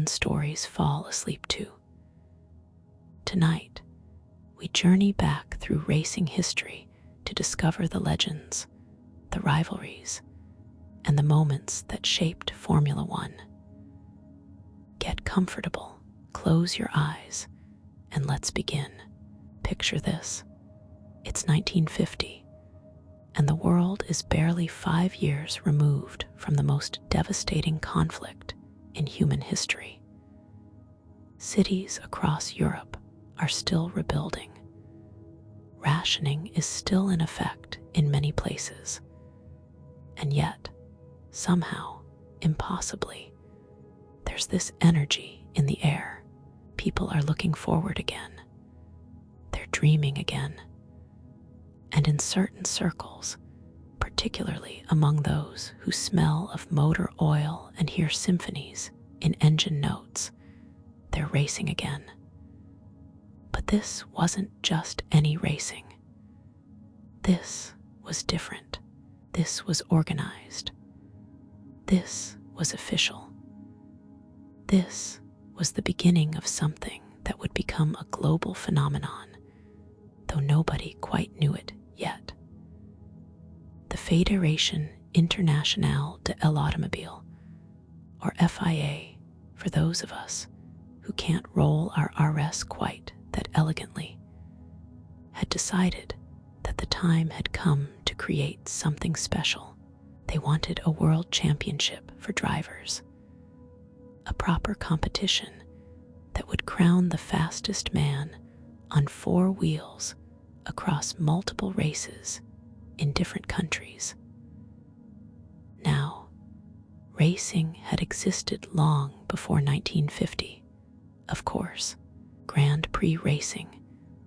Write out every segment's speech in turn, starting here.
fun stories fall asleep to. Tonight, we journey back through racing history to discover the legends, the rivalries, and the moments that shaped Formula One. Get comfortable, close your eyes, and let's begin. Picture this. It's 1950, and the world is barely 5 years removed from the most devastating conflict in human history. Cities across Europe are still rebuilding. Rationing is still in effect in many places. And yet, somehow, impossibly, there's this energy in the air. People are looking forward again. They're dreaming again. And in certain circles, particularly among those who smell of motor oil and hear symphonies in engine notes, they're racing again. But this wasn't just any racing. This was different. This was organized. This was official. This was the beginning of something that would become a global phenomenon, though nobody quite knew it yet. The Fédération Internationale de l'Automobile, or FIA, for those of us who can't roll our RS quite that elegantly, had decided that the time had come to create something special. They wanted a world championship for drivers, a proper competition that would crown the fastest man on 4 wheels across multiple races in different countries. Now, racing had existed long before 1950, of course. Grand Prix racing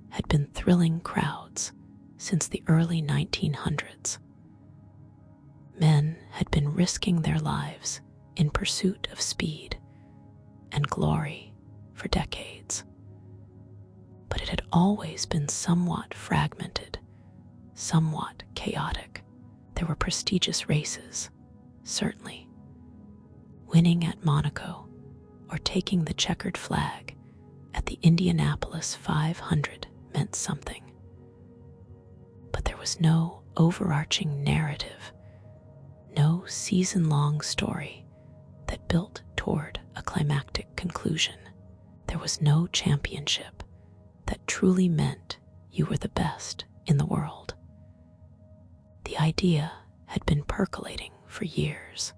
had been thrilling crowds since the early 1900s. Men had been risking their lives in pursuit of speed and glory for decades. But it had always been somewhat fragmented, somewhat chaotic. There were prestigious races, certainly. Winning at Monaco or taking the checkered flag at the Indianapolis 500 meant something. But there was no overarching narrative, no season-long story that built toward a climactic conclusion. There was no championship that truly meant you were the best in the world. The idea had been percolating for years.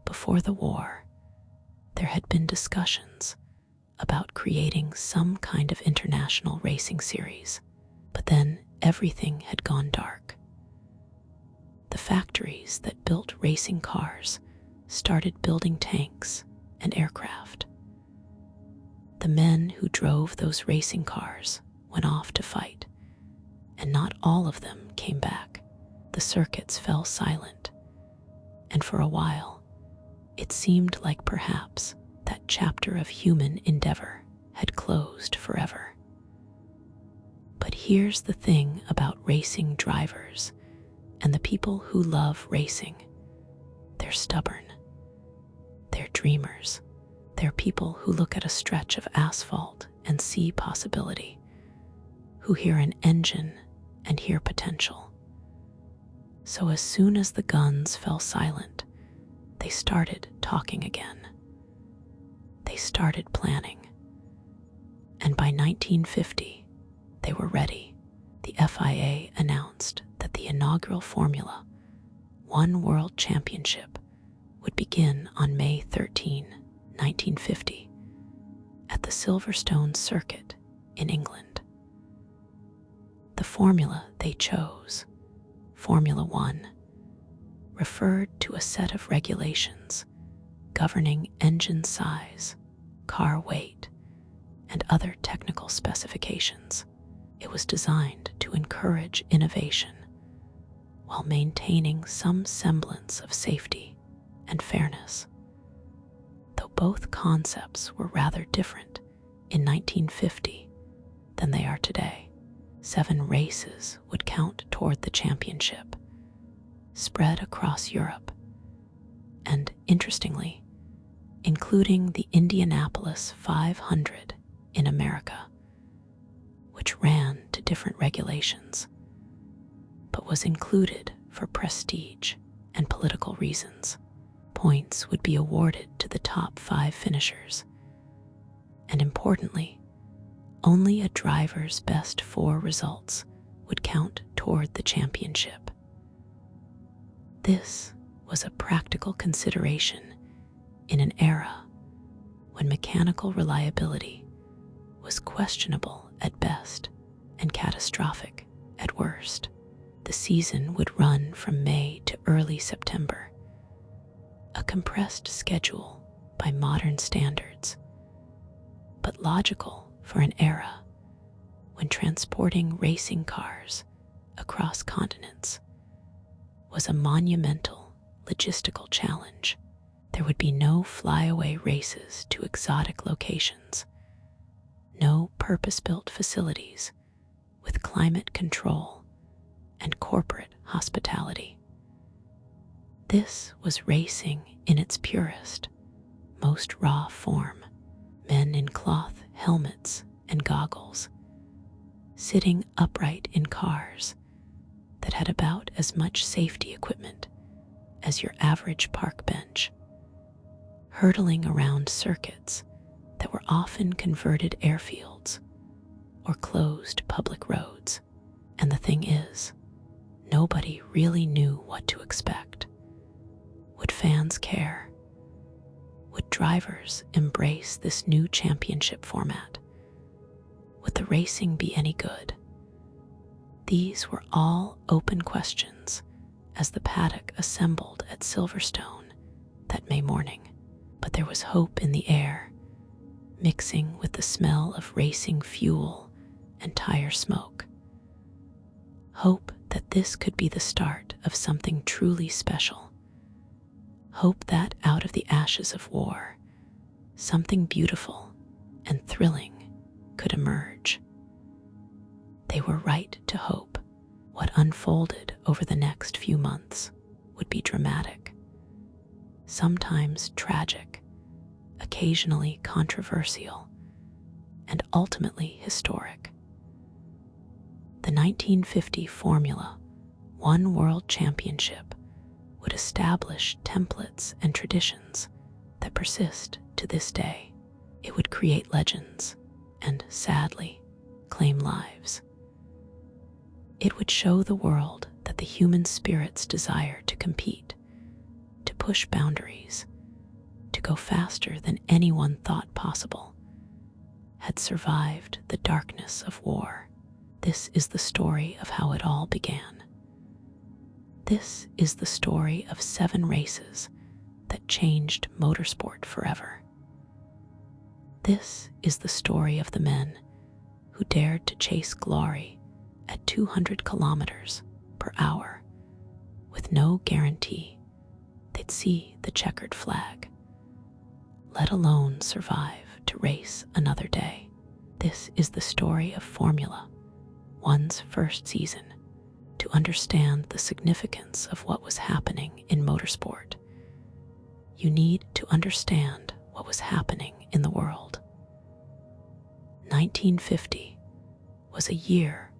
Before the war, there had been discussions about creating some kind of international racing series, but then everything had gone dark. The factories that built racing cars started building tanks and aircraft. The men who drove those racing cars went off to fight, and not all of them came back. The circuits fell silent, and for a while, it seemed like perhaps that chapter of human endeavor had closed forever. But here's the thing about racing drivers and the people who love racing. They're stubborn. They're dreamers. They're people who look at a stretch of asphalt and see possibility, who hear an engine and hear potential. So as soon as the guns fell silent, they started talking again. They started planning. And by 1950, they were ready. The FIA announced that the inaugural Formula One World Championship would begin on May 13, 1950, at the Silverstone circuit in England. The formula they chose, Formula One, referred to a set of regulations governing engine size, car weight, and other technical specifications. It was designed to encourage innovation while maintaining some semblance of safety and fairness. Though both concepts were rather different in 1950 than they are today, 7 races would count toward the championship, spread across Europe, and interestingly, including the Indianapolis 500 in America, which ran to different regulations, but was included for prestige and political reasons. Points would be awarded to the top 5 finishers, and importantly, only a driver's best 4 results would count toward the championship. This was a practical consideration in an era when mechanical reliability was questionable at best and catastrophic at worst. The season would run from May to early September, a compressed schedule by modern standards, but logical for an era when transporting racing cars across continents was a monumental logistical challenge. There would be no flyaway races to exotic locations, no purpose-built facilities with climate control and corporate hospitality. This was racing in its purest, most raw form. Men in cloth helmets and goggles, sitting upright in cars that had about as much safety equipment as your average park bench, hurtling around circuits that were often converted airfields or closed public roads. And the thing is, nobody really knew what to expect. Would fans care? Would drivers embrace this new championship format? Would the racing be any good? These were all open questions as the paddock assembled at Silverstone that May morning. But there was hope in the air, mixing with the smell of racing fuel and tire smoke. Hope that this could be the start of something truly special. Hope that out of the ashes of war, something beautiful and thrilling could emerge. They were right to hope. What unfolded over the next few months would be dramatic, sometimes tragic, occasionally controversial, and ultimately historic. The 1950 Formula One World Championship would establish templates and traditions that persist to this day. It would create legends and, sadly, claim lives. It would show the world that the human spirit's desire to compete, to push boundaries, to go faster than anyone thought possible, had survived the darkness of war. This is the story of how it all began. This is the story of 7 races that changed motorsport forever. This is the story of the men who dared to chase glory at 200 kilometers per hour with no guarantee they'd see the checkered flag, let alone survive to race another day. This is the story of Formula One's first season. To understand the significance of what was happening in motorsport, you need to understand what was happening in the world. 1950 was a year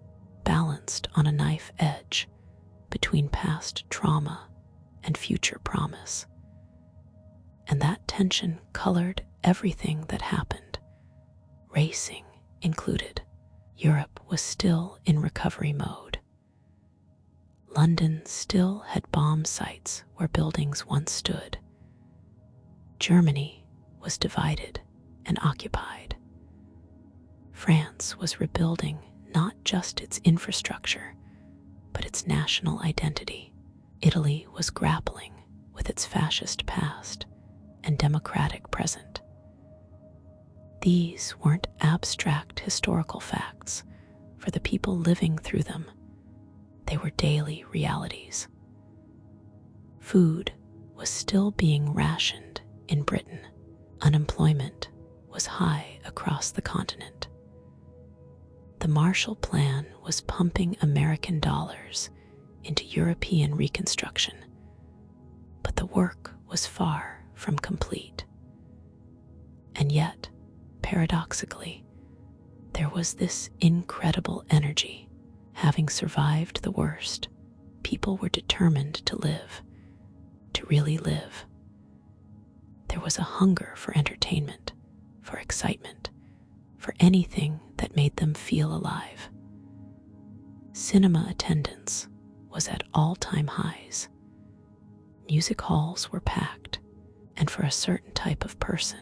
balanced on a knife edge between past trauma and future promise. And that tension colored everything that happened, racing included. Europe was still in recovery mode. London still had bomb sites where buildings once stood. Germany was divided and occupied. France was rebuilding not just its infrastructure, but its national identity. Italy was grappling with its fascist past and democratic present. These weren't abstract historical facts for the people living through them. They were daily realities. Food was still being rationed in Britain. Unemployment was high across the continent. The Marshall Plan was pumping American dollars into European reconstruction, but the work was far from complete. And yet, paradoxically, there was this incredible energy. Having survived the worst, people were determined to live, to really live. There was a hunger for entertainment, for excitement, for anything that made them feel alive. Cinema attendance was at all-time highs. Music halls were packed, and for a certain type of person,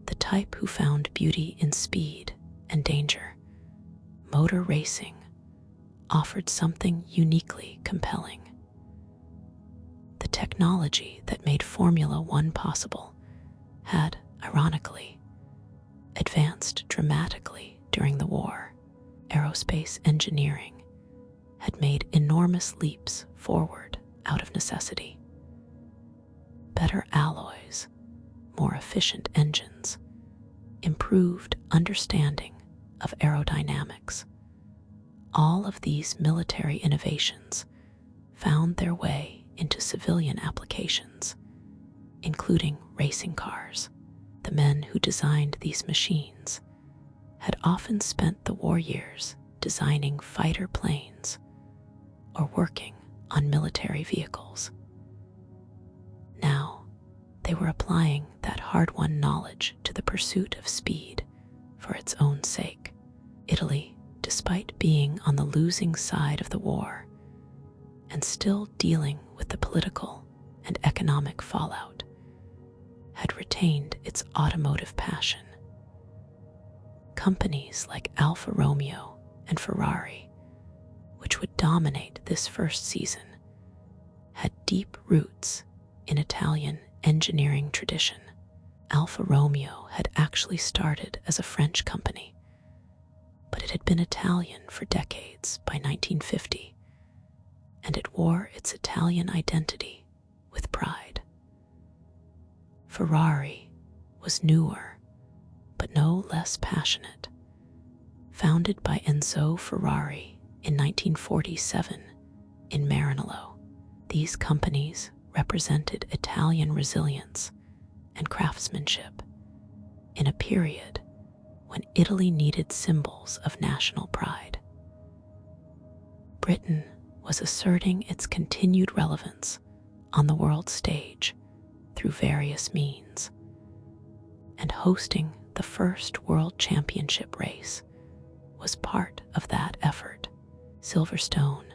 the type who found beauty in speed and danger, motor racing offered something uniquely compelling. The technology that made Formula One possible had, ironically, advanced dramatically during the war. Aerospace engineering had made enormous leaps forward out of necessity. Better alloys, more efficient engines, improved understanding of aerodynamics. All of these military innovations found their way into civilian applications, including racing cars. The men who designed these machines had often spent the war years designing fighter planes or working on military vehicles. Now, they were applying that hard-won knowledge to the pursuit of speed for its own sake. Italy, despite being on the losing side of the war and still dealing with the political and economic fallout, had retained its automotive passion. Companies like Alfa Romeo and Ferrari, which would dominate this first season, had deep roots in Italian engineering tradition. Alfa Romeo had actually started as a French company, but it had been Italian for decades by 1950, and it wore its Italian identity with pride. Ferrari was newer, but no less passionate. Founded by Enzo Ferrari in 1947 in Maranello, these companies represented Italian resilience and craftsmanship in a period when Italy needed symbols of national pride. Britain was asserting its continued relevance on the world stage through various means, and hosting the first World Championship race was part of that effort. Silverstone,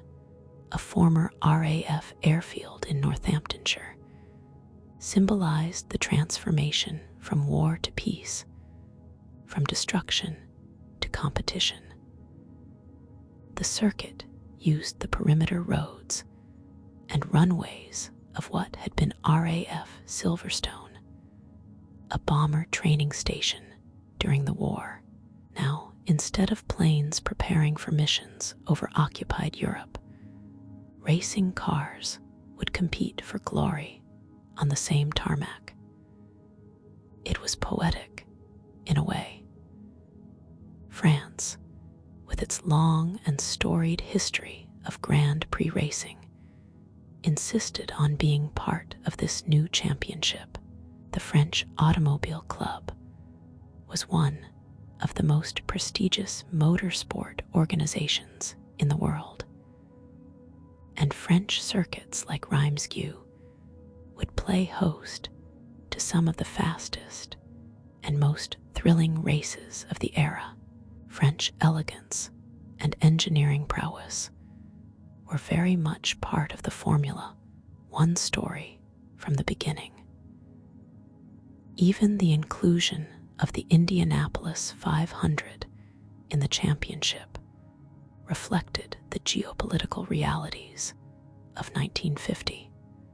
a former RAF airfield in Northamptonshire, symbolized the transformation from war to peace, from destruction to competition. The circuit used the perimeter roads and runways of what had been RAF Silverstone, a bomber training station during the war. Now, instead of planes preparing for missions over occupied Europe, racing cars would compete for glory on the same tarmac. It was poetic, in a way. France, with its long and storied history of Grand Prix racing, insisted on being part of this new championship. The French Automobile Club was one of the most prestigious motorsport organizations in the world, and French circuits like Reims would play host to some of the fastest and most thrilling races of the era. French elegance and engineering prowess were very much part of the Formula One story from the beginning. Even the inclusion of the Indianapolis 500 in the championship reflected the geopolitical realities of 1950.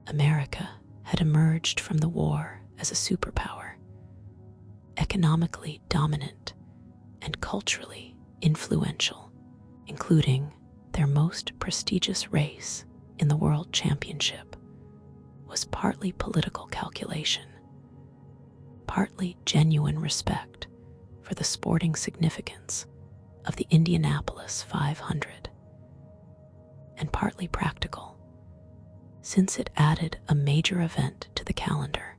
America had emerged from the war as a superpower, economically dominant and culturally influential, including their most prestigious race in the World Championship was partly political calculation, partly genuine respect for the sporting significance of the Indianapolis 500, and partly practical, since it added a major event to the calendar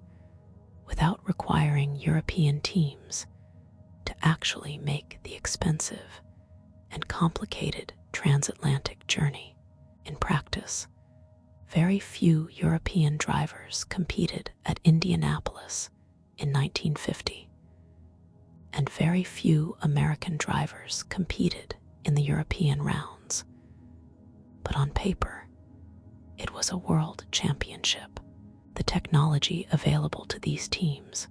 without requiring hiring European teams to actually make the expensive and complicated transatlantic journey. In practice, very few European drivers competed at Indianapolis in 1950, and very few American drivers competed in the European rounds. But on paper, it was a world championship. The technology available to these teams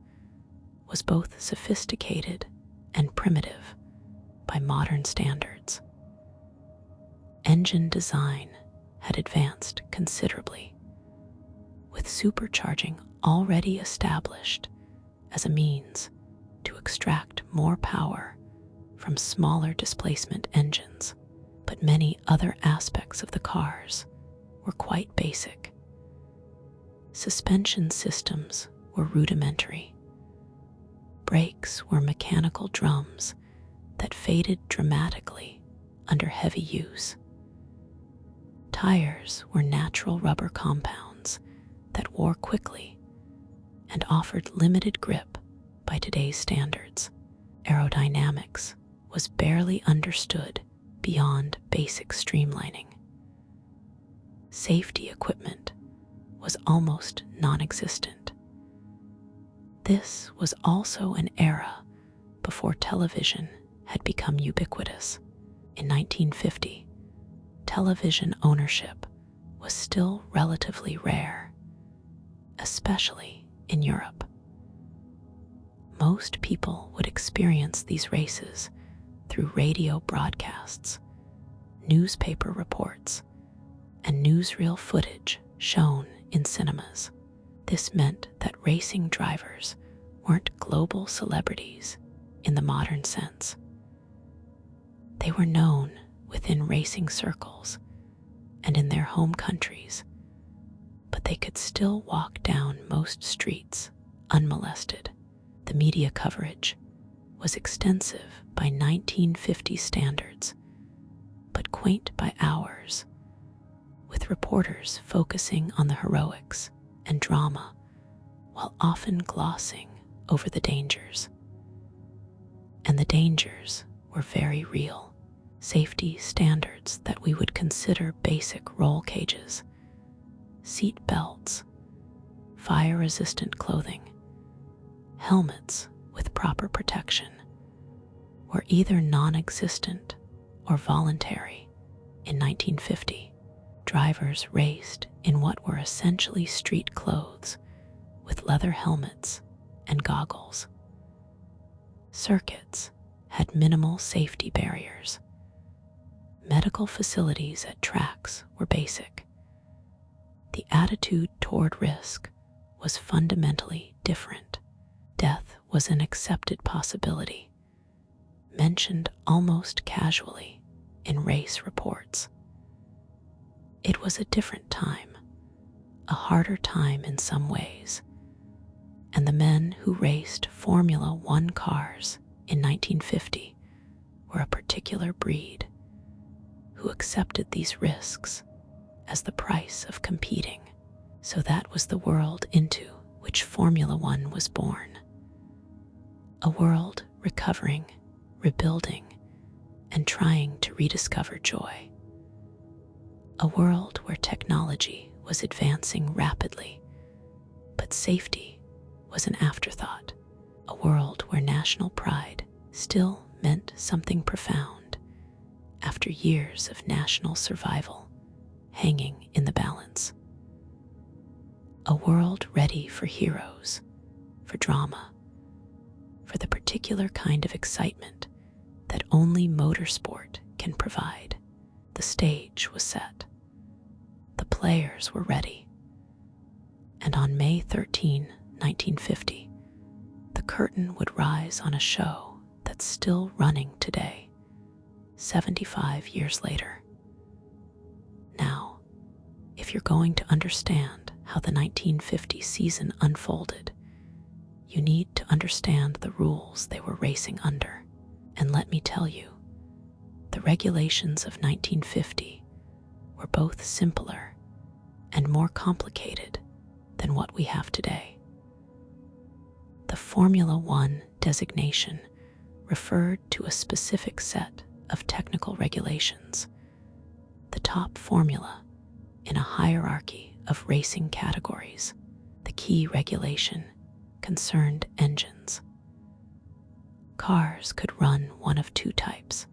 was both sophisticated and primitive by modern standards. Engine design had advanced considerably, with supercharging already established as a means to extract more power from smaller displacement engines. But many other aspects of the cars were quite basic. Suspension systems were rudimentary. Brakes were mechanical drums that faded dramatically under heavy use. Tires were natural rubber compounds that wore quickly and offered limited grip by today's standards. Aerodynamics was barely understood beyond basic streamlining. Safety equipment was almost non-existent. This was also an era before television had become ubiquitous. In 1950, television ownership was still relatively rare, especially in Europe. Most people would experience these races through radio broadcasts, newspaper reports, and newsreel footage shown in cinemas. This meant that racing drivers weren't global celebrities in the modern sense. They were known within racing circles and in their home countries, but they could still walk down most streets unmolested. The media coverage was extensive by 1950 standards, but quaint by ours, with reporters focusing on the heroics and drama while often glossing over the dangers. And the dangers were very real. Safety standards that we would consider basic roll cages, seat belts, fire-resistant clothing, helmets with proper protection, were either non-existent or voluntary. In 1950, drivers raced in what were essentially street clothes with leather helmets and goggles. Circuits had minimal safety barriers. Medical facilities at tracks were basic. The attitude toward risk was fundamentally different. Death was an accepted possibility, mentioned almost casually in race reports. It was a different time, a harder time in some ways, and the men who raced Formula One cars in 1950 were a particular breed who accepted these risks as the price of competing. So that was the world into which Formula One was born. A world recovering, rebuilding, and trying to rediscover joy. A world where technology was advancing rapidly, but safety was an afterthought. A world where national pride still meant something profound after years of national survival hanging in the balance. A world ready for heroes, for drama, for the particular kind of excitement that only motorsport can provide. The stage was set. The players were ready. And on May 13, 1950, the curtain would rise on a show that's still running today, 75 years later. Now, if you're going to understand how the 1950 season unfolded, you need to understand the rules they were racing under. And let me tell you, the regulations of 1950 were both simpler and more complicated than what we have today. The The Formula One designation referred to a specific set of technical regulations, the top formula in a hierarchy of racing categories. The key regulation concerned engines. Cars could run one of two types: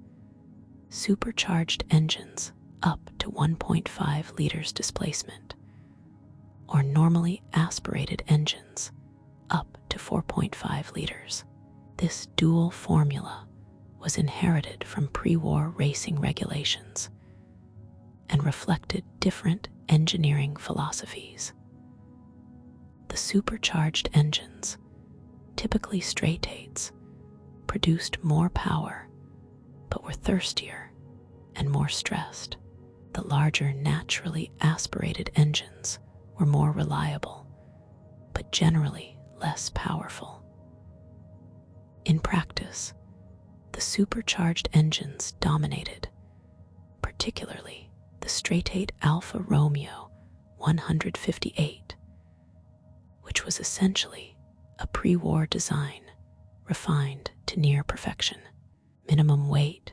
supercharged engines up to 1.5 liters displacement, or normally aspirated engines up to 4.5 liters. This dual formula was inherited from pre-war racing regulations and reflected different engineering philosophies. The supercharged engines, typically straight-eights, produced more power but were thirstier and more stressed. The larger naturally aspirated engines were more reliable but generally less powerful. In practice, the supercharged engines dominated, particularly the straight-eight Alfa Romeo 158, which was essentially a pre-war design refined to near perfection. Minimum weight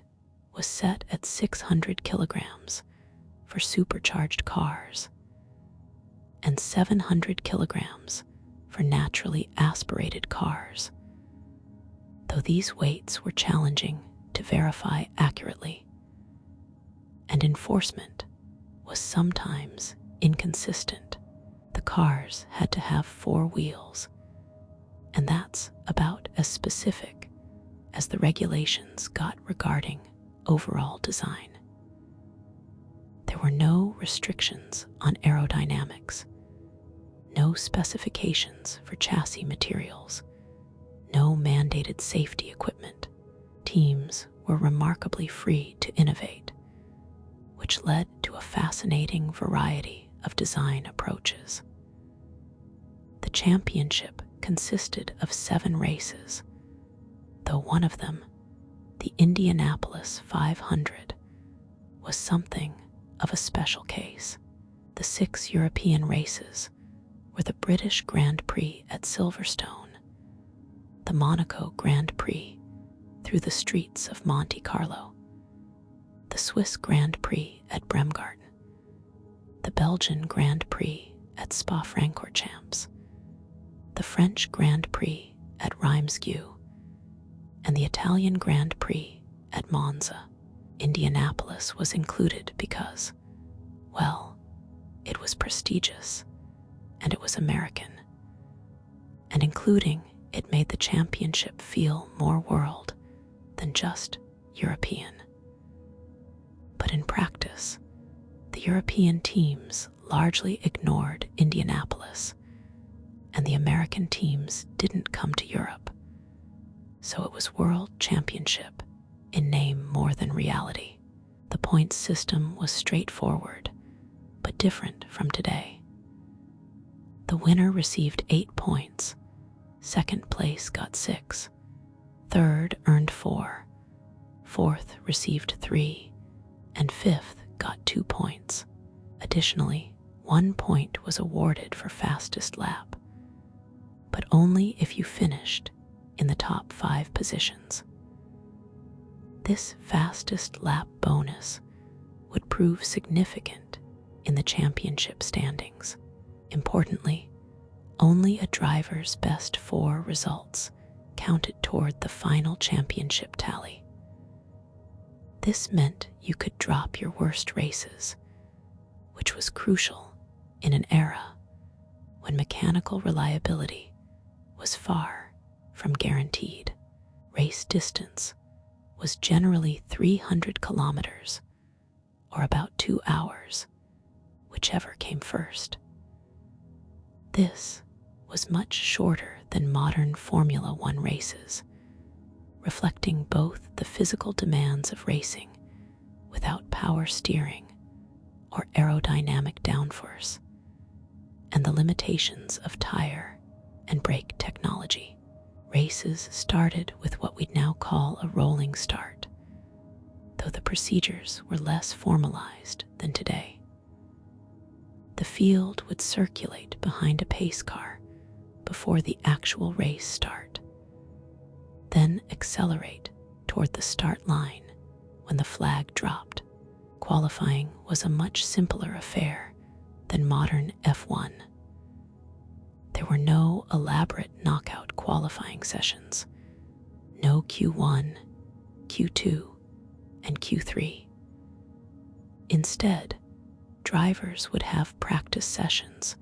was set at 600 kilograms for supercharged cars and 700 kilograms for naturally aspirated cars, though these weights were challenging to verify accurately, and enforcement was sometimes inconsistent. The cars had to have 4 wheels, and that's about as specific as the regulations got regarding overall design. There were no restrictions on aerodynamics, no specifications for chassis materials, no mandated safety equipment. Teams were remarkably free to innovate, which led to a fascinating variety of design approaches. The championship consisted of 7 races, though one of them, the Indianapolis 500, was something of a special case. The 6 European races were the British Grand Prix at Silverstone, the Monaco Grand Prix through the streets of Monte Carlo, the Swiss Grand Prix at Bremgarten, the Belgian Grand Prix at Spa-Francorchamps, the French Grand Prix at Reims, and the Italian Grand Prix at Monza. Indianapolis was included because, well, it was prestigious and it was American, and including it made the championship feel more world than just European. But in practice, the European teams largely ignored Indianapolis, and the American teams didn't come to Europe, so it was World Championship in name more than reality. The points system was straightforward, but different from today. The winner received 8 points, second place got 6, third earned 4, fourth received 3, and fifth got 2 points. Additionally, 1 point was awarded for fastest lap, but only if you finished in the top 5 positions. This fastest lap bonus would prove significant in the championship standings. Importantly, only a driver's best 4 results counted toward the final championship tally. This meant you could drop your worst races, which was crucial in an era when mechanical reliability was far from guaranteed. Race distance was generally 300 kilometers, or about 2 hours, whichever came first. This was much shorter than modern Formula One races, reflecting both the physical demands of racing without power steering or aerodynamic downforce, and the limitations of tire and brake technology. Races started with what we'd now call a rolling start, though the procedures were less formalized than today. The field would circulate behind a pace car before the actual race start. Then accelerate toward the start line when the flag dropped. Qualifying was a much simpler affair than modern F1. There were no elaborate knockout qualifying sessions, no Q1, Q2, and Q3. Instead, drivers would have practice sessions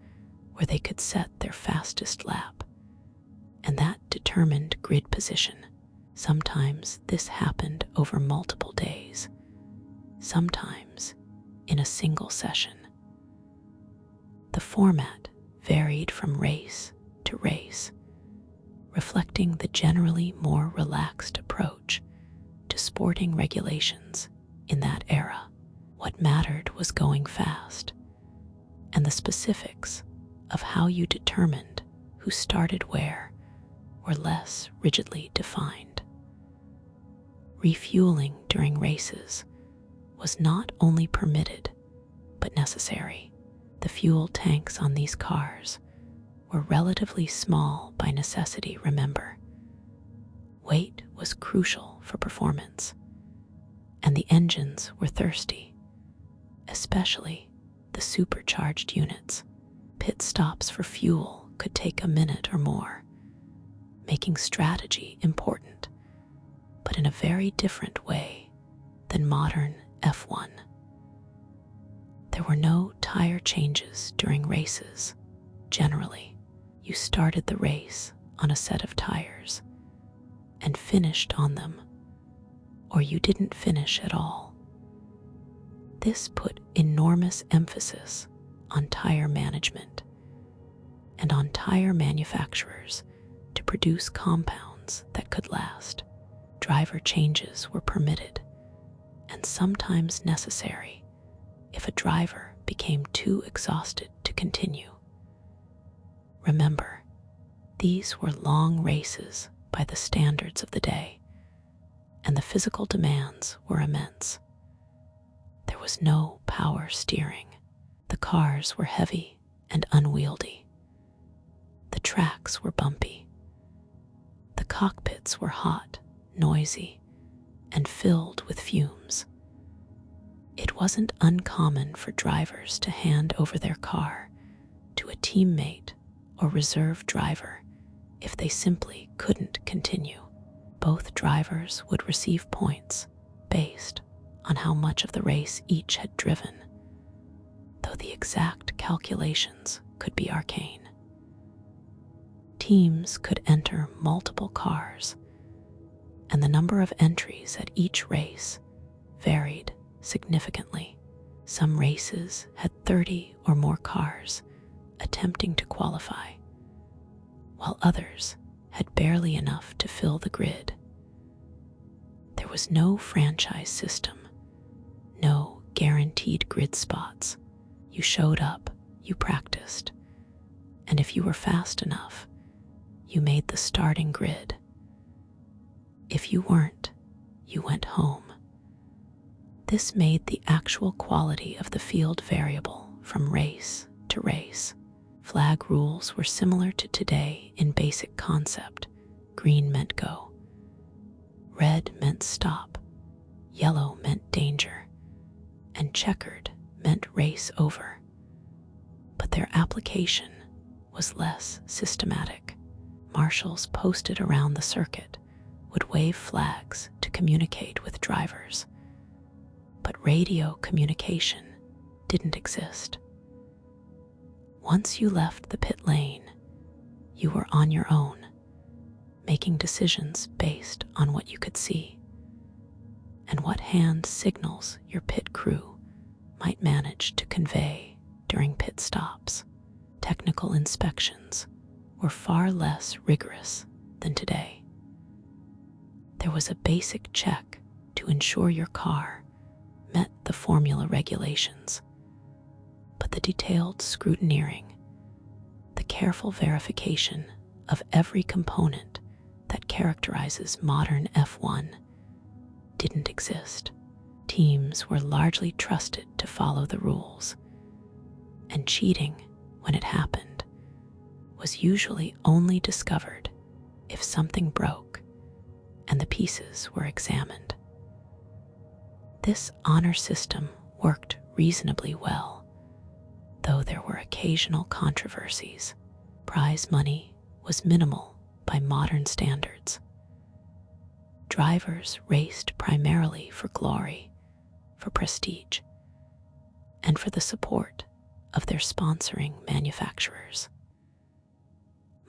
where they could set their fastest lap, and that determined grid position. Sometimes this happened over multiple days, sometimes in a single session. The format varied from race to race, reflecting the generally more relaxed approach to sporting regulations in that era. What mattered was going fast, and the specifics of how you determined who started where were less rigidly defined. Refueling during races was not only permitted, but necessary. The fuel tanks on these cars were relatively small by necessity, remember. Weight was crucial for performance, and the engines were thirsty, especially the supercharged units. Pit stops for fuel could take a minute or more, making strategy important, but in a very different way than modern F1. There were no tire changes during races. Generally, you started the race on a set of tires and finished on them, or you didn't finish at all. This put enormous emphasis on tire management and on tire manufacturers to produce compounds that could last. Driver changes were permitted and sometimes necessary if a driver became too exhausted to continue. Remember, these were long races by the standards of the day, and the physical demands were immense. There was no power steering. The cars were heavy and unwieldy. The tracks were bumpy. The cockpits were hot, noisy, and filled with fumes. It wasn't uncommon for drivers to hand over their car to a teammate or reserve driver if they simply couldn't continue. Both drivers would receive points based on how much of the race each had driven, though the exact calculations could be arcane. Teams could enter multiple cars, and the number of entries at each race varied significantly. Some races had 30 or more cars attempting to qualify, while others had barely enough to fill the grid. There was no franchise system, no guaranteed grid spots. You showed up, you practiced, and if you were fast enough, you made the starting grid. If you weren't, you went home. This made the actual quality of the field variable from race to race. Flag rules were similar to today in basic concept. Green meant go. Red meant stop. Yellow meant danger. And checkered meant race over. But their application was less systematic. Marshals posted around the circuit would wave flags to communicate with drivers, but radio communication didn't exist. Once you left the pit lane, you were on your own, making decisions based on what you could see and what hand signals your pit crew might manage to convey during pit stops. Technical inspections were far less rigorous than today. There was a basic check to ensure your car met the formula regulations, but the detailed scrutineering, the careful verification of every component that characterizes modern F1 didn't exist. Teams were largely trusted to follow the rules, and cheating, when it happened, was usually only discovered if something broke and the pieces were examined. This honor system worked reasonably well, though there were occasional controversies. Prize money was minimal by modern standards. Drivers raced primarily for glory, for prestige, and for the support of their sponsoring manufacturers.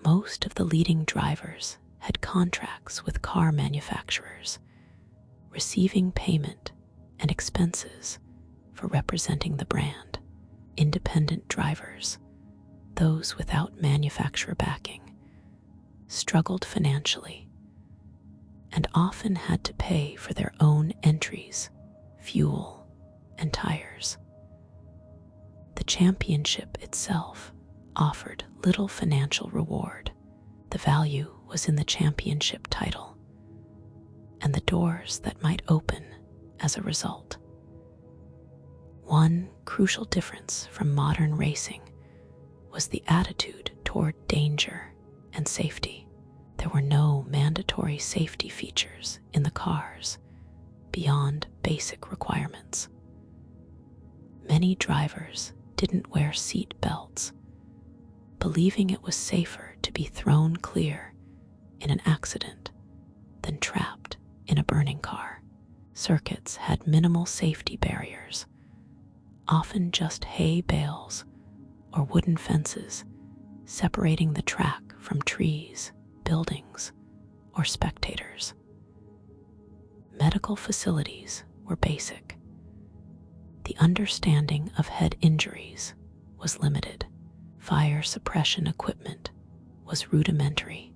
Most of the leading drivers had contracts with car manufacturers, receiving payment and expenses for representing the brand. Independent drivers, those without manufacturer backing, struggled financially and often had to pay for their own entries, fuel, and tires. The championship itself offered little financial reward. The value was in the championship title and the doors that might open as a result. One crucial difference from modern racing was the attitude toward danger and safety. There were no mandatory safety features in the cars beyond basic requirements. Many drivers didn't wear seat belts, believing it was safer to be thrown clear in an accident than trapped in a burning car. Circuits had minimal safety barriers, often just hay bales or wooden fences separating the track from trees, buildings, or spectators. Medical facilities were basic. The understanding of head injuries was limited. Fire suppression equipment was rudimentary.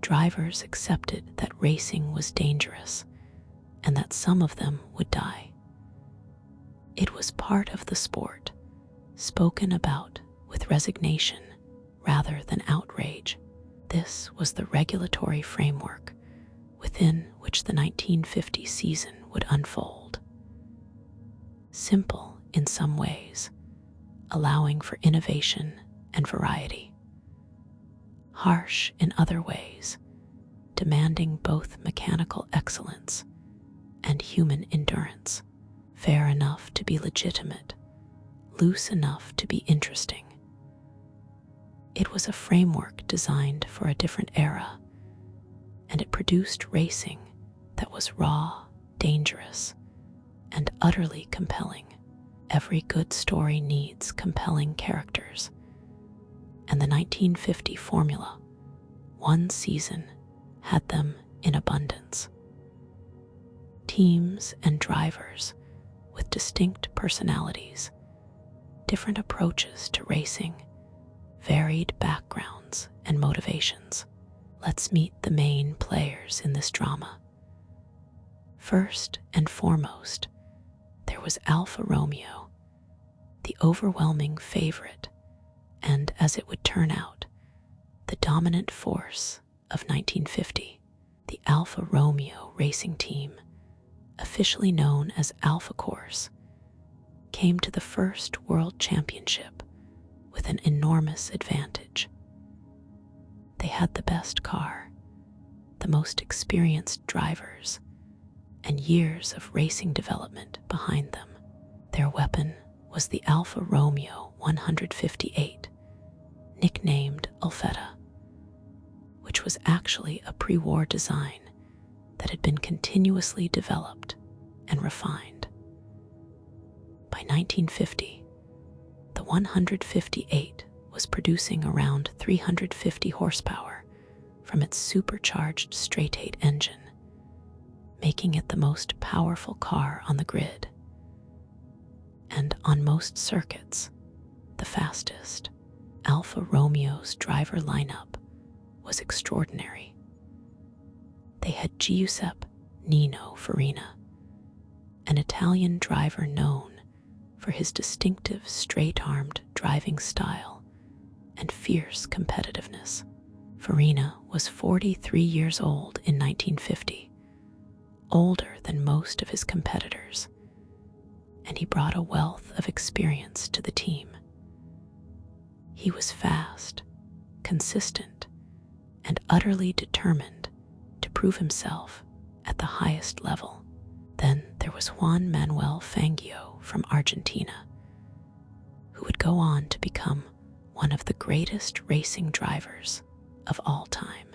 Drivers accepted that racing was dangerous and that some of them would die. It was part of the sport, spoken about with resignation rather than outrage. This was the regulatory framework within which the 1950 season would unfold. Simple in some ways, allowing for innovation and variety. Harsh in other ways, demanding both mechanical excellence and human endurance. Fair enough to be legitimate, loose enough to be interesting. It was a framework designed for a different era, and it produced racing that was raw, dangerous, and utterly compelling. Every good story needs compelling characters, and the 1950 formula, one season, had them in abundance. Teams and drivers with distinct personalities, different approaches to racing, varied backgrounds and motivations. Let's meet the main players in this drama. First and foremost, there was Alfa Romeo, the overwhelming favorite, and, as it would turn out, the dominant force of 1950. The Alfa Romeo racing team, officially known as Alfa Corse, came to the first World Championship with an enormous advantage. They had the best car, the most experienced drivers, and years of racing development behind them. Their weapon was the Alfa Romeo 158, nicknamed Alfetta, which was actually a pre-war design that had been continuously developed and refined. By 1950, the 158 was producing around 350 horsepower from its supercharged straight-eight engine, making it the most powerful car on the grid. And on most circuits, the fastest. Alfa Romeo's driver lineup was extraordinary. They had Giuseppe Nino Farina, an Italian driver known for his distinctive straight-armed driving style and fierce competitiveness. Farina was 43 years old in 1950, older than most of his competitors, and he brought a wealth of experience to the team. He was fast, consistent, and utterly determined to prove himself at the highest level. Then there was Juan Manuel Fangio from Argentina, who would go on to become one of the greatest racing drivers of all time.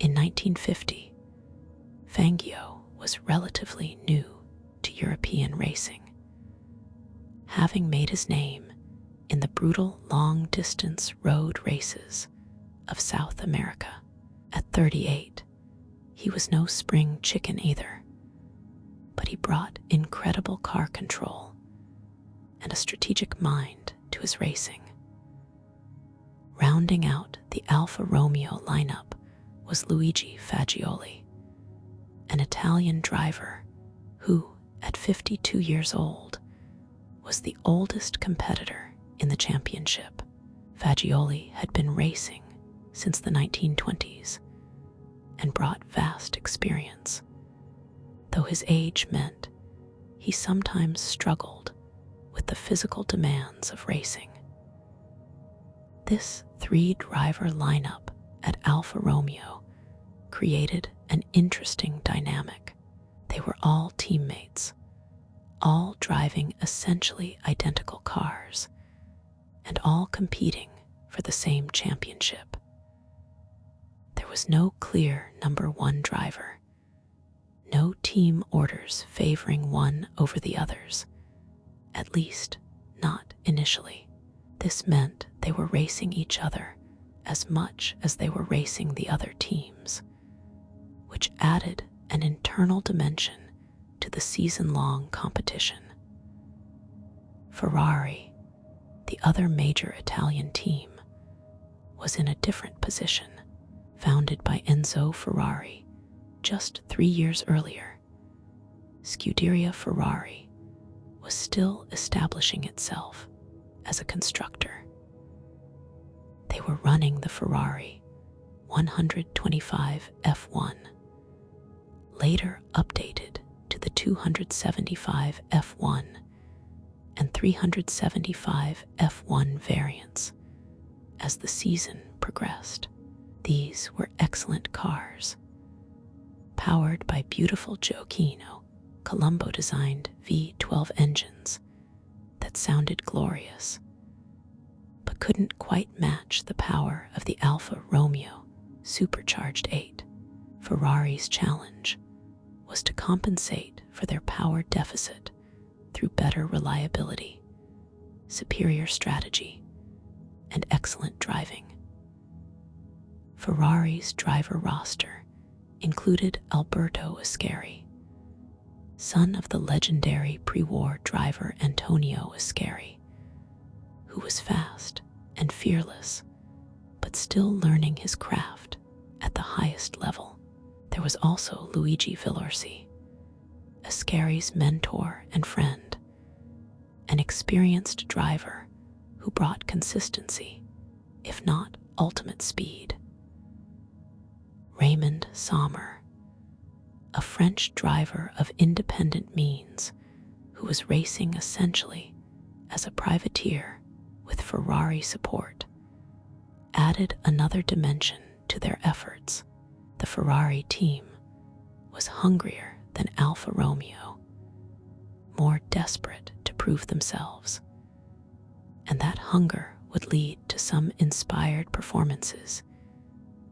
In 1950, Fangio was relatively new to European racing, having made his name in the brutal long-distance road races of South America. At 38, he was no spring chicken either, but he brought incredible car control and a strategic mind to his racing. Rounding out the Alfa Romeo lineup was Luigi Fagioli, an Italian driver who, at 52 years old, was the oldest competitor in the championship. Fagioli had been racing since the 1920s and brought vast experience, though his age meant he sometimes struggled with the physical demands of racing. This three-driver lineup at Alfa Romeo created an interesting dynamic. They were all teammates, all driving essentially identical cars, and all competing for the same championship. There was no clear number one driver, no team orders favoring one over the others, at least not initially. This meant they were racing each other as much as they were racing the other teams, which added an internal dimension to the season-long competition. Ferrari, the other major Italian team, was in a different position. Founded by Enzo Ferrari just 3 years earlier, Scuderia Ferrari was still establishing itself as a constructor. They were running the Ferrari 125 F1, later updated to the 275 F1 and 375 F1 variants as the season progressed. These were excellent cars, powered by beautiful Gioacchino Colombo-designed V12 engines that sounded glorious, but couldn't quite match the power of the Alfa Romeo supercharged 8. Ferrari's challenge was to compensate for their power deficit through better reliability, superior strategy, and excellent driving. Ferrari's driver roster included Alberto Ascari, son of the legendary pre-war driver Antonio Ascari, who was fast and fearless, but still learning his craft at the highest level. There was also Luigi Villorsi, Ascari's mentor and friend, an experienced driver who brought consistency, if not ultimate speed. Raymond Sommer, a French driver of independent means who was racing essentially as a privateer with Ferrari support, added another dimension to their efforts. The Ferrari team was hungrier than Alfa Romeo, more desperate to prove themselves, and that hunger would lead to some inspired performances,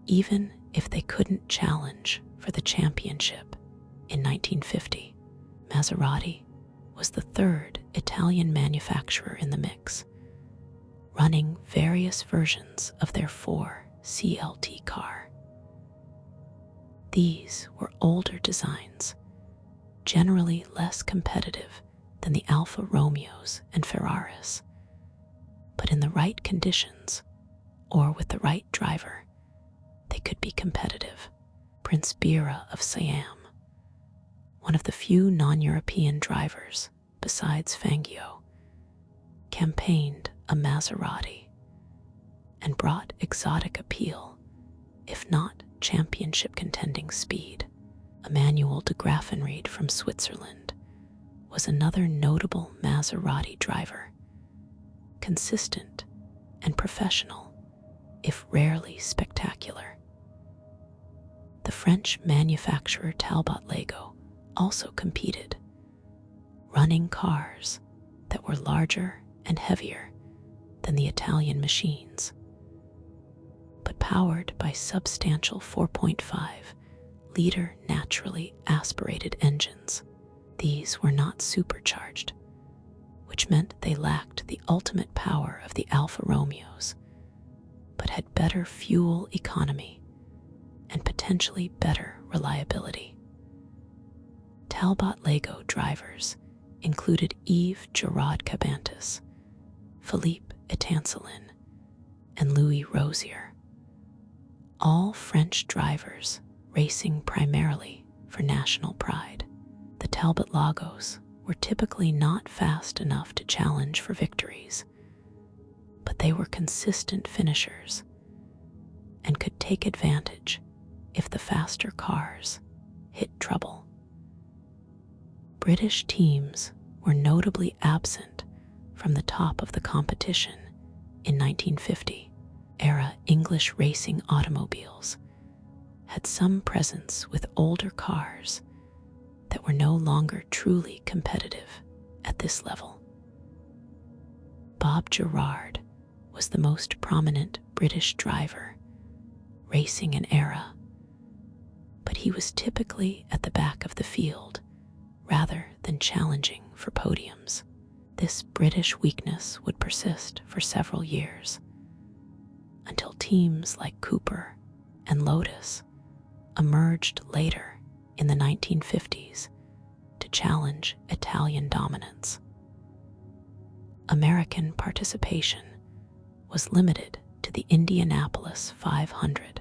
even if they couldn't challenge for the championship. In 1950, Maserati was the third Italian manufacturer in the mix, running various versions of their 4 CLT car. These were older designs, generally less competitive than the Alfa Romeos and Ferraris, but in the right conditions, or with the right driver, they could be competitive. Prince Bira of Siam, one of the few non-European drivers besides Fangio, campaigned a Maserati and brought exotic appeal, if not championship contending speed. Emmanuel de Graffenried from Switzerland was another notable Maserati driver, consistent and professional, if rarely spectacular. The French manufacturer Talbot Lego also competed, running cars that were larger and heavier than the Italian machines, but powered by substantial 4.5-liter naturally aspirated engines. These were not supercharged, which meant they lacked the ultimate power of the Alfa Romeos, but had better fuel economy and potentially better reliability. Talbot Lego drivers included Yves Giraud-Cabantes, Philippe Etancelin, and Louis Rosier, all French drivers racing primarily for national pride. The Talbot Lagos were typically not fast enough to challenge for victories, but they were consistent finishers and could take advantage if the faster cars hit trouble. British teams were notably absent from the top of the competition in 1950. Era English racing automobiles had some presence with older cars that were no longer truly competitive at this level. Bob Gerard was the most prominent British driver racing an era, but he was typically at the back of the field rather than challenging for podiums. This British weakness would persist for several years, until teams like Cooper and Lotus emerged later in the 1950s to challenge Italian dominance. American participation was limited to the Indianapolis 500,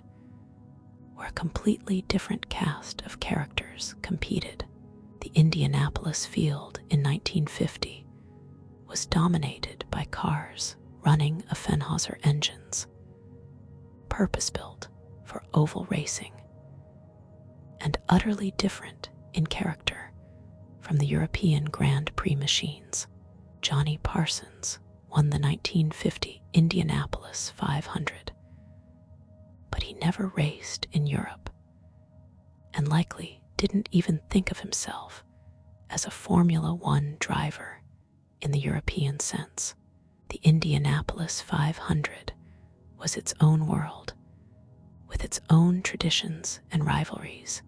where a completely different cast of characters competed. The Indianapolis field in 1950 was dominated by cars running Offenhauser engines, purpose-built for oval racing, and utterly different in character from the European Grand Prix machines. Johnny Parsons won the 1950 Indianapolis 500, but he never raced in Europe, and likely didn't even think of himself as a Formula One driver in the European sense. The Indianapolis 500 was its own world, with its own traditions and rivalries,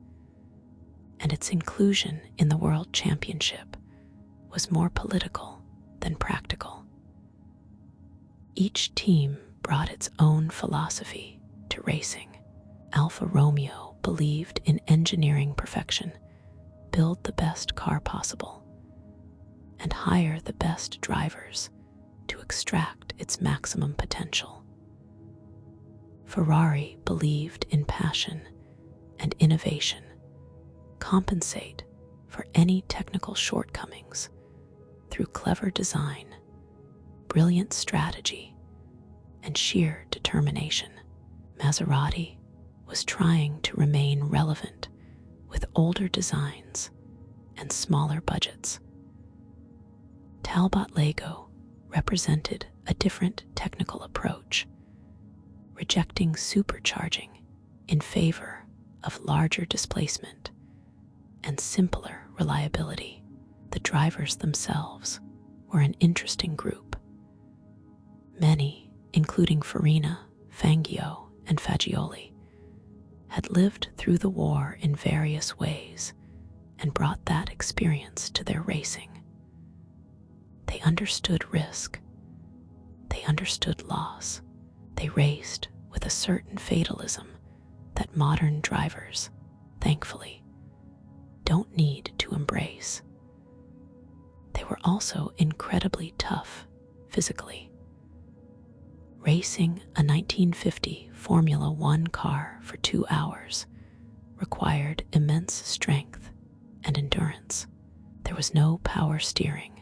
and its inclusion in the World Championship was more political than practical. Each team brought its own philosophy to racing. Alfa Romeo believed in engineering perfection, build the best car possible, and hire the best drivers to extract its maximum potential. Ferrari believed in passion and innovation, compensate for any technical shortcomings through clever design, brilliant strategy, and sheer determination. Maserati was trying to remain relevant with older designs and smaller budgets. Talbot Lego represented a different technical approach, rejecting supercharging in favor of larger displacement and simpler reliability. The drivers themselves were an interesting group. Many, including Farina, Fangio, and Fagioli, had lived through the war in various ways and brought that experience to their racing. They understood risk. They understood loss. They raced with a certain fatalism that modern drivers, thankfully, don't need to embrace. They were also incredibly tough physically. Racing a 1950 Formula One car for 2 hours required immense strength and endurance. There was no power steering,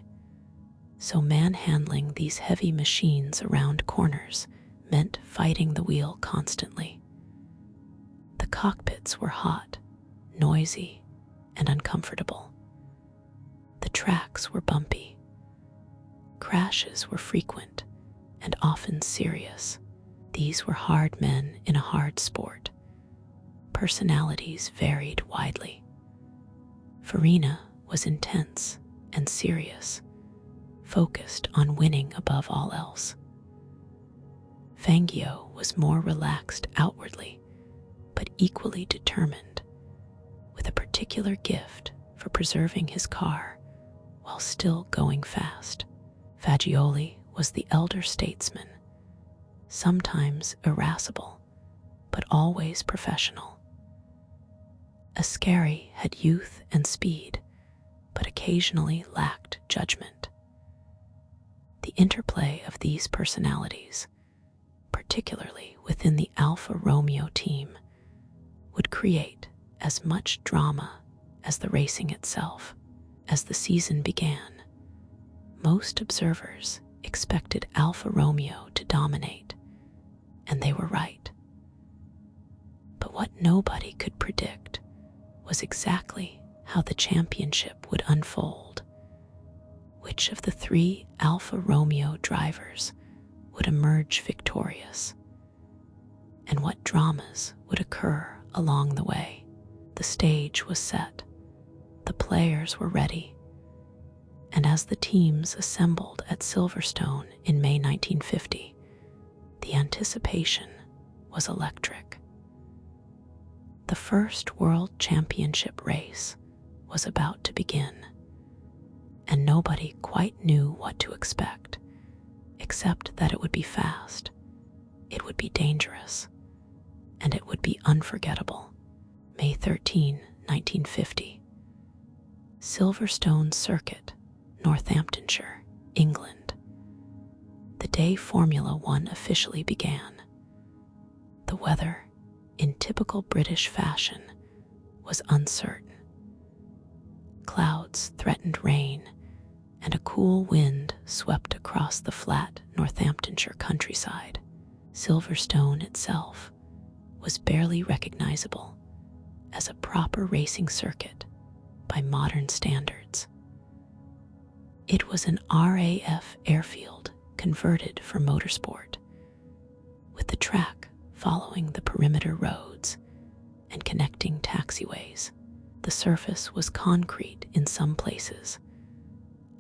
so manhandling these heavy machines around corners meant fighting the wheel constantly. The cockpits were hot, noisy, and uncomfortable. The tracks were bumpy. Crashes were frequent and often serious. These were hard men in a hard sport. Personalities varied widely. Farina was intense and serious, focused on winning above all else. Fangio was more relaxed outwardly, but equally determined, with a particular gift for preserving his car while still going fast. Fagioli was the elder statesman, sometimes irascible, but always professional. Ascari had youth and speed, but occasionally lacked judgment. The interplay of these personalities, particularly within the Alfa Romeo team, would create as much drama as the racing itself. As the season began, most observers expected Alfa Romeo to dominate, and they were right. But what nobody could predict was exactly how the championship would unfold. Which of the three Alfa Romeo drivers would emerge victorious, and what dramas would occur along the way. The stage was set, the players were ready, and as the teams assembled at Silverstone in May 1950, the anticipation was electric. The first World Championship race was about to begin, and nobody quite knew what to expect, except that it would be fast, it would be dangerous, and it would be unforgettable. May 13, 1950. Silverstone Circuit, Northamptonshire, England. The day Formula One officially began. The weather, in typical British fashion, was uncertain. Clouds threatened rain, and a cool wind swept across the flat Northamptonshire countryside. Silverstone itself was barely recognizable as a proper racing circuit by modern standards. It was an RAF airfield converted for motorsport, with the track following the perimeter roads and connecting taxiways. The surface was concrete in some places,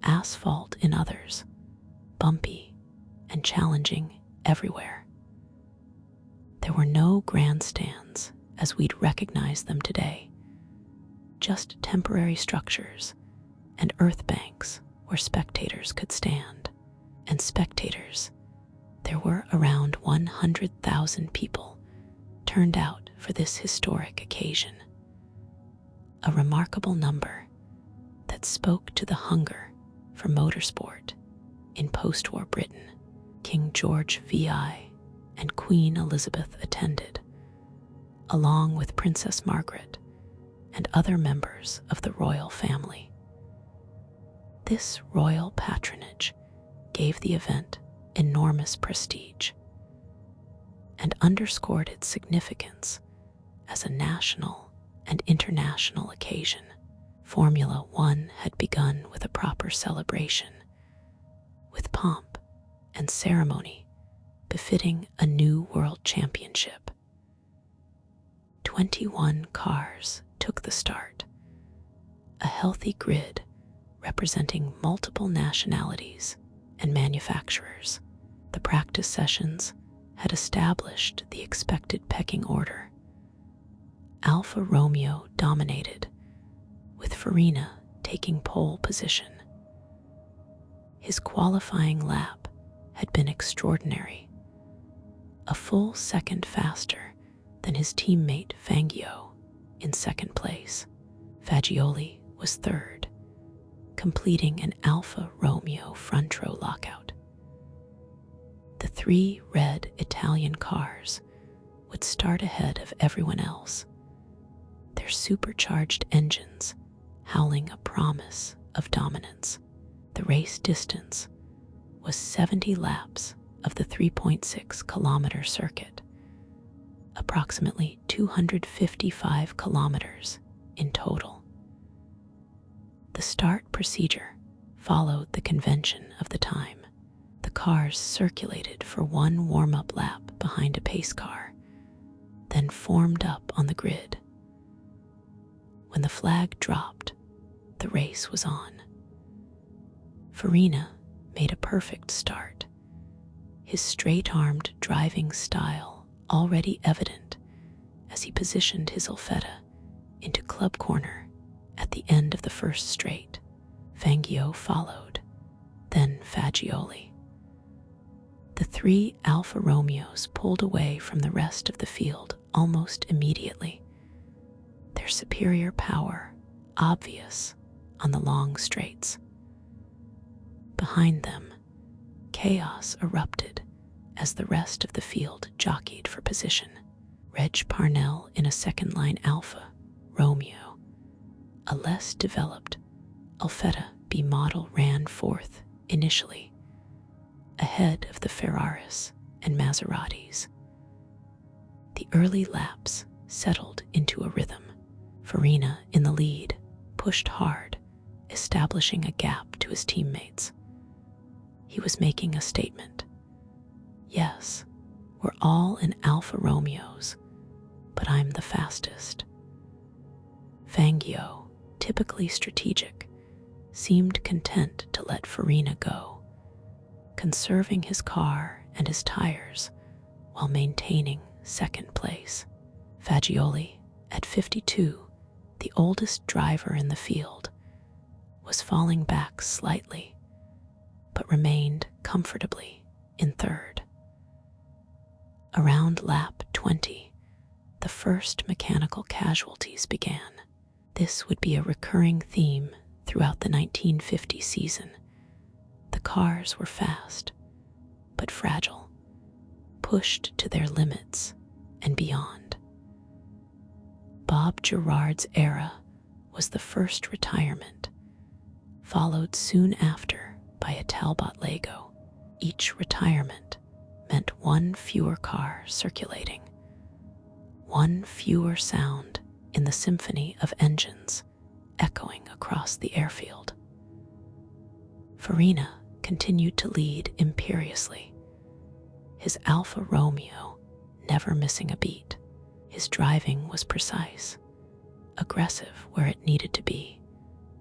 asphalt in others, bumpy and challenging everywhere. There were no grandstands as we'd recognize them today, just temporary structures and earth banks where spectators could stand. And spectators, there were around 100,000 people turned out for this historic occasion. A remarkable number that spoke to the hunger for motorsport in post-war Britain. King George VI and Queen Elizabeth attended, along with Princess Margaret and other members of the royal family. This royal patronage gave the event enormous prestige and underscored its significance as a national and international occasion. Formula One had begun with a proper celebration, with pomp and ceremony befitting a new world championship. 21 cars took the start, a healthy grid representing multiple nationalities and manufacturers. The practice sessions had established the expected pecking order. Alfa Romeo dominated, with Farina taking pole position. His qualifying lap had been extraordinary, a full second faster than his teammate Fangio in second place. Fagioli was third, completing an Alfa Romeo front row lockout. The three red Italian cars would start ahead of everyone else, their supercharged engines howling a promise of dominance. The race distance was 70 laps of the 3.6-kilometer circuit, approximately 255 kilometers in total. The start procedure followed the convention of the time. The cars circulated for one warm-up lap behind a pace car, then formed up on the grid. When the flag dropped, the race was on. Farina made a perfect start, his straight-armed driving style already evident as he positioned his Alfetta into club corner at the end of the first straight. Fangio followed, then Fagioli. The three Alfa Romeos pulled away from the rest of the field almost immediately, their superior power obvious on the long straights. Behind them, chaos erupted as the rest of the field jockeyed for position. Reg Parnell in a second-line Alfa Romeo, a less developed Alfetta B model, ran fourth initially, ahead of the Ferraris and Maseratis. The early laps settled into a rhythm. Farina, in the lead, pushed hard, establishing a gap to his teammates. He was making a statement. Yes, we're all in Alfa Romeos, but I'm the fastest. Fangio, typically strategic, seemed content to let Farina go, conserving his car and his tires while maintaining second place. Fagioli, at 52, the oldest driver in the field, was falling back slightly, but remained comfortably in third. Around lap 20, the first mechanical casualties began. This would be a recurring theme throughout the 1950 season. The cars were fast, but fragile, pushed to their limits and beyond. Bob Gerard's era was the first retirement, followed soon after by a Talbot Lego. Each retirement meant one fewer car circulating, one fewer sound in the symphony of engines echoing across the airfield. Farina continued to lead imperiously, his Alfa Romeo never missing a beat. His driving was precise, aggressive where it needed to be,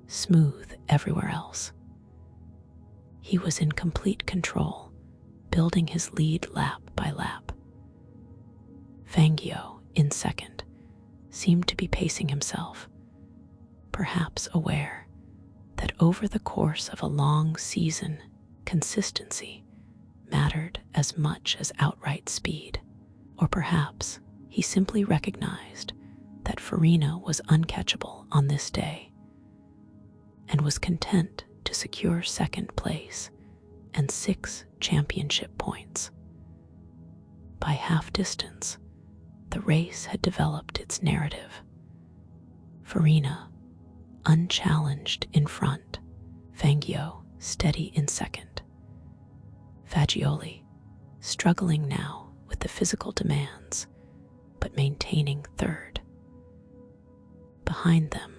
smooth everywhere else. He was in complete control, building his lead lap by lap. Fangio, in second, seemed to be pacing himself, perhaps aware that over the course of a long season, consistency mattered as much as outright speed. Or perhaps he simply recognized that Farina was uncatchable on this day and was content to secure second place and 6 championship points. By half distance, the race had developed its narrative. Farina, unchallenged in front, Fangio steady in second, Fagioli struggling now with the physical demands, but maintaining third. Behind them,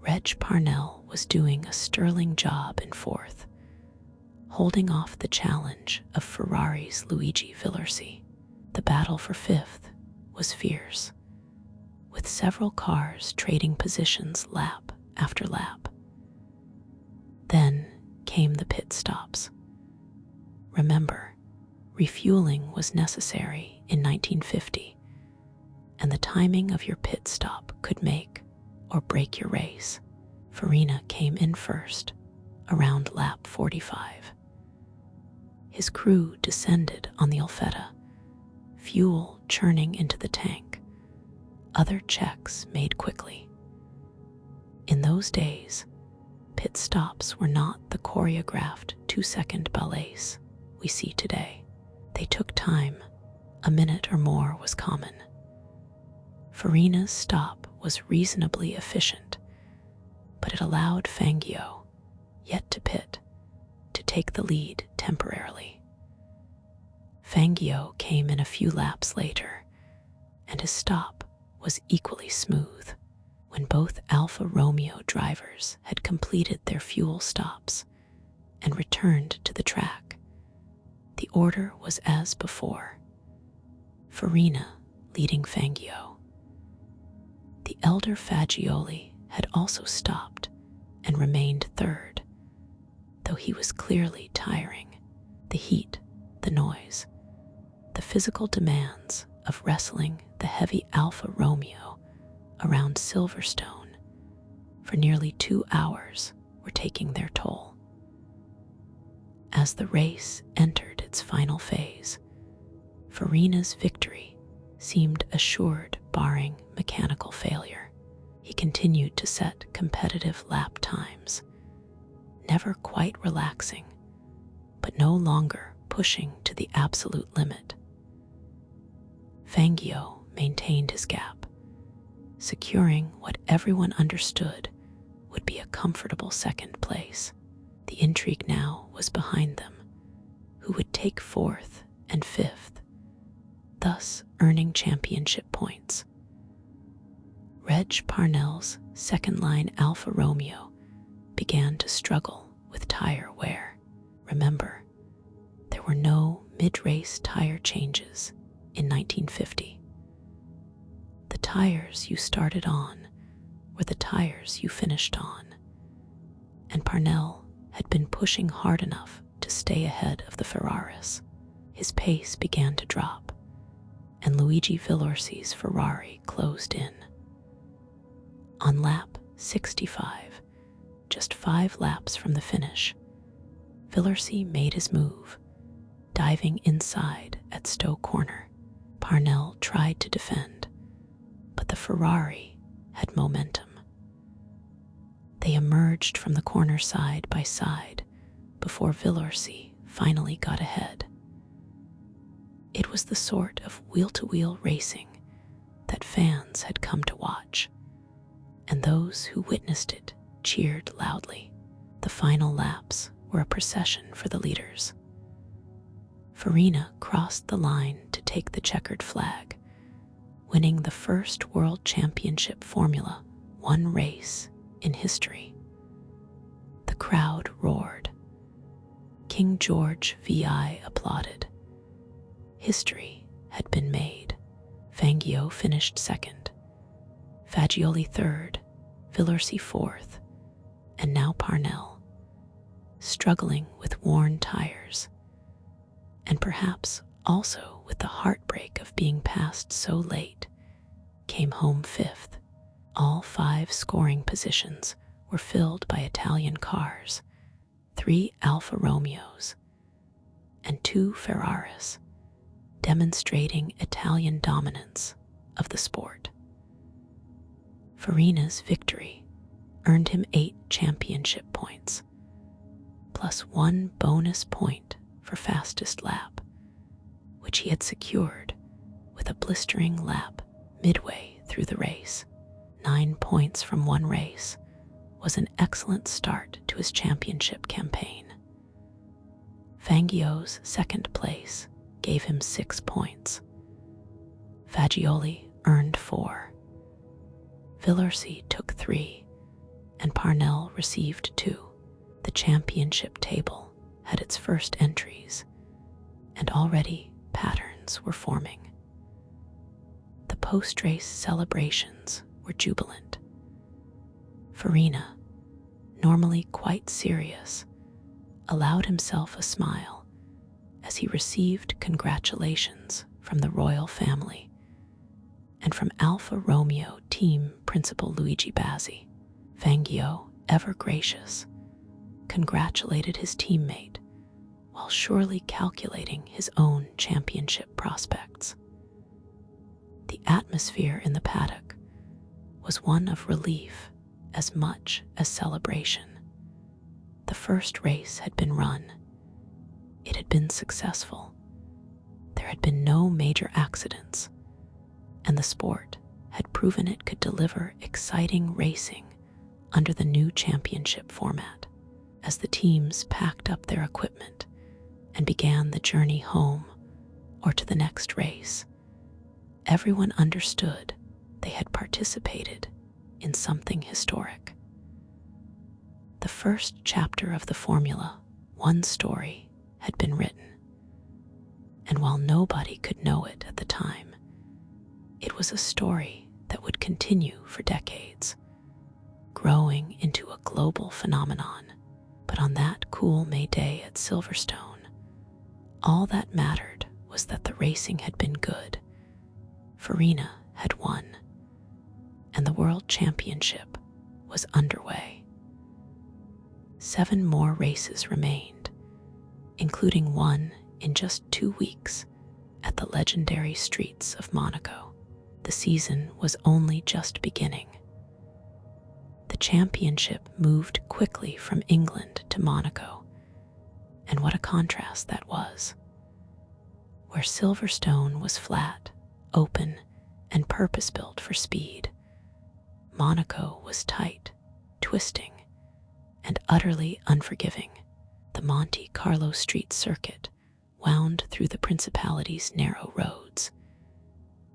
Reg Parnell was doing a sterling job in fourth, holding off the challenge of Ferrari's Luigi Villersi. The battle for fifth was fierce, with several cars trading positions lap after lap. Then came the pit stops. Remember, refueling was necessary in 1950, and the timing of your pit stop could make or break your race. Farina came in first, around lap 45. His crew descended on the Alfetta, fuel churning into the tank, other checks made quickly. In those days, pit stops were not the choreographed 2-second ballets we see today. They took time. A minute or more was common. Farina's stop was reasonably efficient, but it allowed Fangio, yet to pit, to take the lead temporarily. Fangio came in a few laps later, and his stop was equally smooth. When both Alfa Romeo drivers had completed their fuel stops and returned to the track, The order was as before: Farina leading Fangio. The elder Fagioli had also stopped and remained third, though he was clearly tiring. The heat, the noise, the physical demands of wrestling the heavy Alfa Romeo around Silverstone for nearly 2 hours were taking their toll. As the race entered its final phase, Farina's victory seemed assured barring mechanical failure. He continued to set competitive lap times, never quite relaxing, but no longer pushing to the absolute limit. Fangio maintained his gap, securing what everyone understood would be a comfortable second place. The intrigue now was behind them: who would take fourth and fifth, thus earning championship points. Reg Parnell's second-line Alfa Romeo began to struggle with tire wear. Remember, there were no mid-race tire changes in 1950. The tires you started on were the tires you finished on, and Parnell had been pushing hard enough to stay ahead of the Ferraris. His pace began to drop, and Luigi Villorsi's Ferrari closed in. On lap 65, just 5 laps from the finish, Villorsi made his move, diving inside at Stowe Corner. Parnell tried to defend, but the Ferrari had momentum. They emerged from the corner side by side before Villorsi finally got ahead. It was the sort of wheel-to-wheel racing that fans had come to watch, and those who witnessed it cheered loudly. The final laps were a procession for the leaders. Farina crossed the line to take the checkered flag, winning the first World Championship Formula One race in history. The crowd roared. King George VI applauded. History had been made. Fangio finished second, Fagioli third, Villorsi fourth, and now Parnell, struggling with worn tires, and perhaps also with the heartbreak of being passed so late, came home fifth. All 5 scoring positions were filled by Italian cars, 3 Alfa Romeos, and 2 Ferraris, demonstrating Italian dominance of the sport. Farina's victory earned him 8 championship points, plus 1 bonus point for fastest lap, which he had secured with a blistering lap midway through the race. 9 points from 1 race was an excellent start to his championship campaign. Fangio's second place gave him 6 points. Fagioli earned 4. Villorsi took 3, and Parnell received 2. The championship table had its first entries, and already patterns were forming. The post-race celebrations were jubilant. Farina, normally quite serious, allowed himself a smile as he received congratulations from the royal family and from Alfa Romeo team principal Luigi Bazzi. Fangio, ever gracious, congratulated his teammate while surely calculating his own championship prospects. The atmosphere in the paddock was one of relief as much as celebration. The first race had been run. It had been successful. There had been no major accidents, and the sport had proven it could deliver exciting racing under the new championship format. As the teams packed up their equipment and began the journey home or to the next race, everyone understood they had participated in something historic. The first chapter of the Formula One story had been written. And while nobody could know it at the time, it was a story that would continue for decades, growing into a global phenomenon. But on that cool May day at Silverstone, all that mattered was that the racing had been good. Farina had won, and the World Championship was underway. 7 more races remained, including one in just 2 weeks at the legendary streets of Monaco. The season was only just beginning. The championship moved quickly from England to Monaco, and what a contrast that was. Where Silverstone was flat, open, and purpose-built for speed, Monaco was tight, twisting, and utterly unforgiving. The Monte Carlo street circuit wound through the Principality's narrow roads,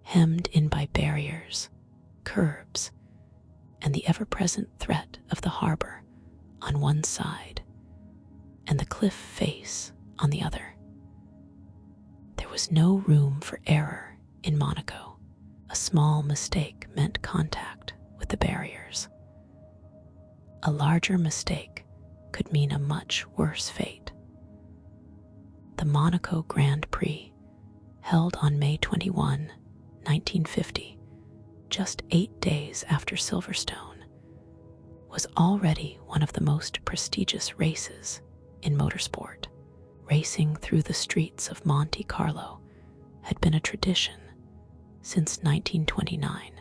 hemmed in by barriers, curbs, and the ever-present threat of the harbor on one side and the cliff face on the other. There was no room for error in Monaco. A small mistake meant contact with the barriers. A larger mistake could mean a much worse fate. The Monaco Grand Prix, held on May 21, 1950, just 8 days after Silverstone, was already one of the most prestigious races in motorsport. Racing through the streets of Monte Carlo had been a tradition since 1929,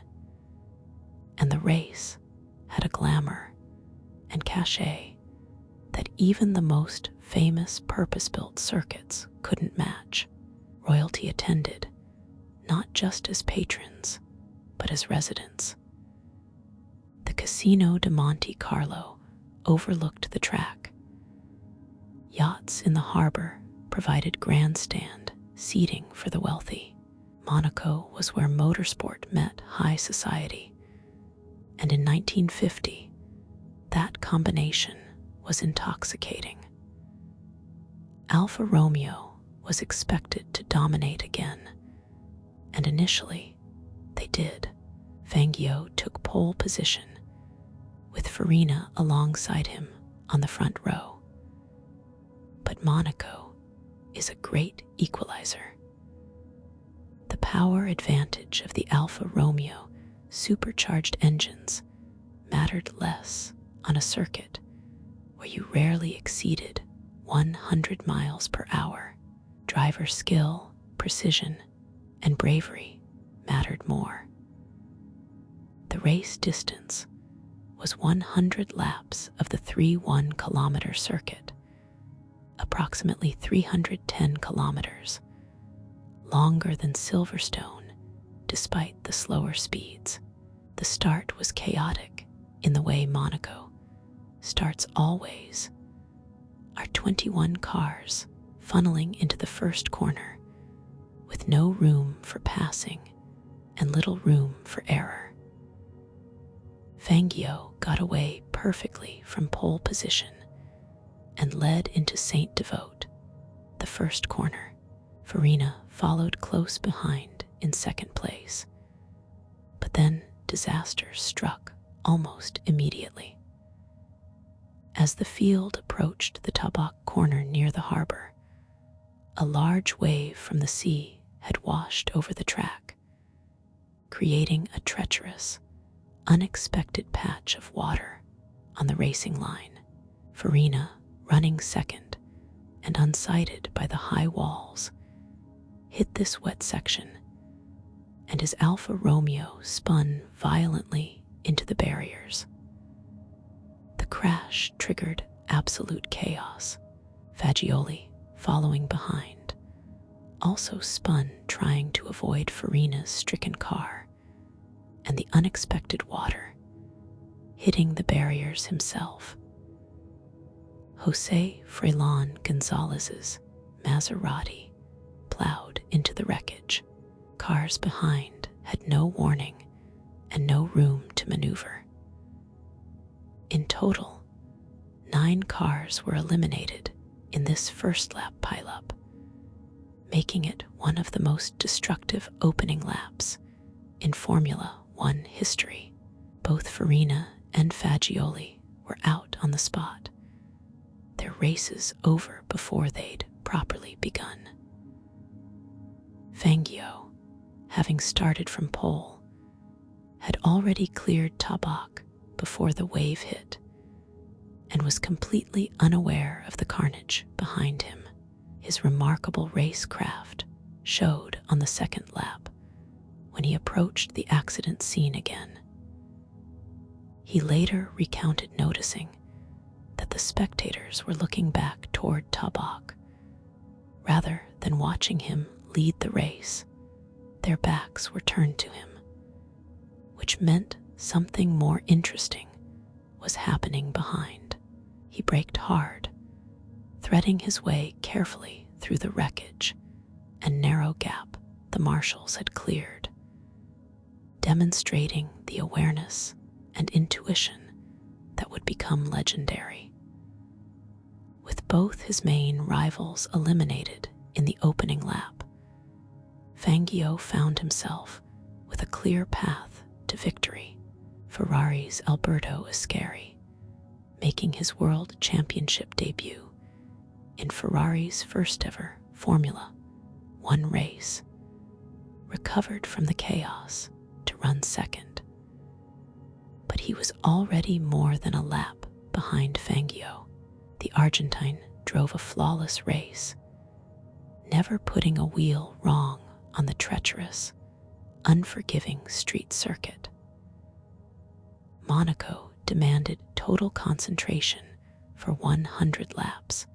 and the race had a glamour and cachet that even the most famous purpose-built circuits couldn't match. Royalty attended, not just as patrons, but as residents. The Casino de Monte Carlo overlooked the track. Yachts in the harbor provided grandstand seating for the wealthy. Monaco was where motorsport met high society, and in 1950, that combination was intoxicating. Alfa Romeo was expected to dominate again, and initially, they did. Fangio took pole position, with Farina alongside him on the front row. But Monaco is a great equalizer. The power advantage of the Alfa Romeo supercharged engines mattered less on a circuit where you rarely exceeded 100 miles per hour. Driver skill, precision, and bravery mattered more. The race distance was 100 laps of the 3.1-kilometer circuit, approximately 310 kilometers, longer than Silverstone despite the slower speeds. The start was chaotic in the way Monaco starts always. Our 21 cars funneling into the first corner with no room for passing and little room for error. Fangio got away perfectly from pole position and led into Saint Devote, the first corner. Farina followed close behind in second place, but then disaster struck almost immediately. As the field approached the Tabak corner near the harbor, a large wave from the sea had washed over the track, creating a treacherous, unexpected patch of water on the racing line. Farina, running second and unsighted by the high walls, hit this wet section, and his Alfa Romeo spun violently into the barriers. The crash triggered absolute chaos. Fagioli, following behind, also spun trying to avoid Farina's stricken car and the unexpected water, hitting the barriers himself. Jose Freilon Gonzalez's Maserati plowed into the wreckage. Cars behind had no warning and no room to maneuver. In total, 9 cars were eliminated in this first lap pileup, making it one of the most destructive opening laps in Formula One history. Both Farina and Fagioli were out on the spot, their races over before they'd properly begun. Fangio, having started from pole, had already cleared Tabak before the wave hit and was completely unaware of the carnage behind him. His remarkable racecraft showed on the second lap when he approached the accident scene again. He later recounted noticing that the spectators were looking back toward Tabak rather than watching him lead the race. Their backs were turned to him, which meant something more interesting was happening behind. He braked hard, threading his way carefully through the wreckage and narrow gap the marshals had cleared, demonstrating the awareness and intuition that would become legendary. With both his main rivals eliminated in the opening lap, Fangio found himself with a clear path to victory. Ferrari's Alberto Ascari, making his World Championship debut in Ferrari's first ever Formula One race, recovered from the chaos to run second. But he was already more than a lap behind Fangio. The Argentine drove a flawless race, never putting a wheel wrong on the treacherous, unforgiving street circuit. Monaco demanded total concentration for 100 laps,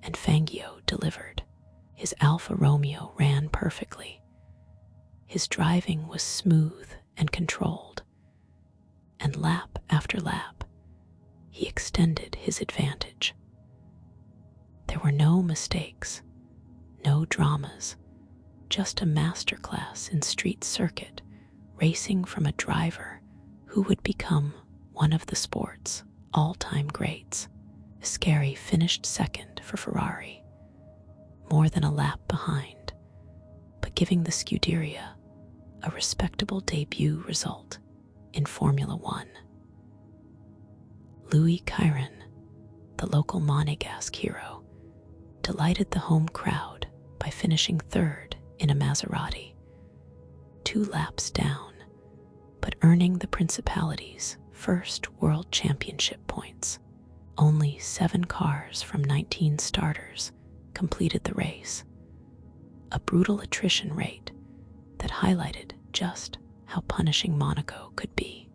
and Fangio delivered. His Alfa Romeo ran perfectly. His driving was smooth and controlled, and lap after lap, he extended his advantage. There were no mistakes, no dramas, just a masterclass in street circuit racing from a driver who would become one of the sport's all-time greats. Ascari finished second for Ferrari, more than a lap behind, but giving the Scuderia a respectable debut result in Formula One. Louis Chiron, the local Monegasque hero, delighted the home crowd by finishing third in a Maserati, 2 laps down, but earning the Principality's first World Championship points. Only 7 cars from 19 starters completed the race, a brutal attrition rate that highlighted just how punishing Monaco could be.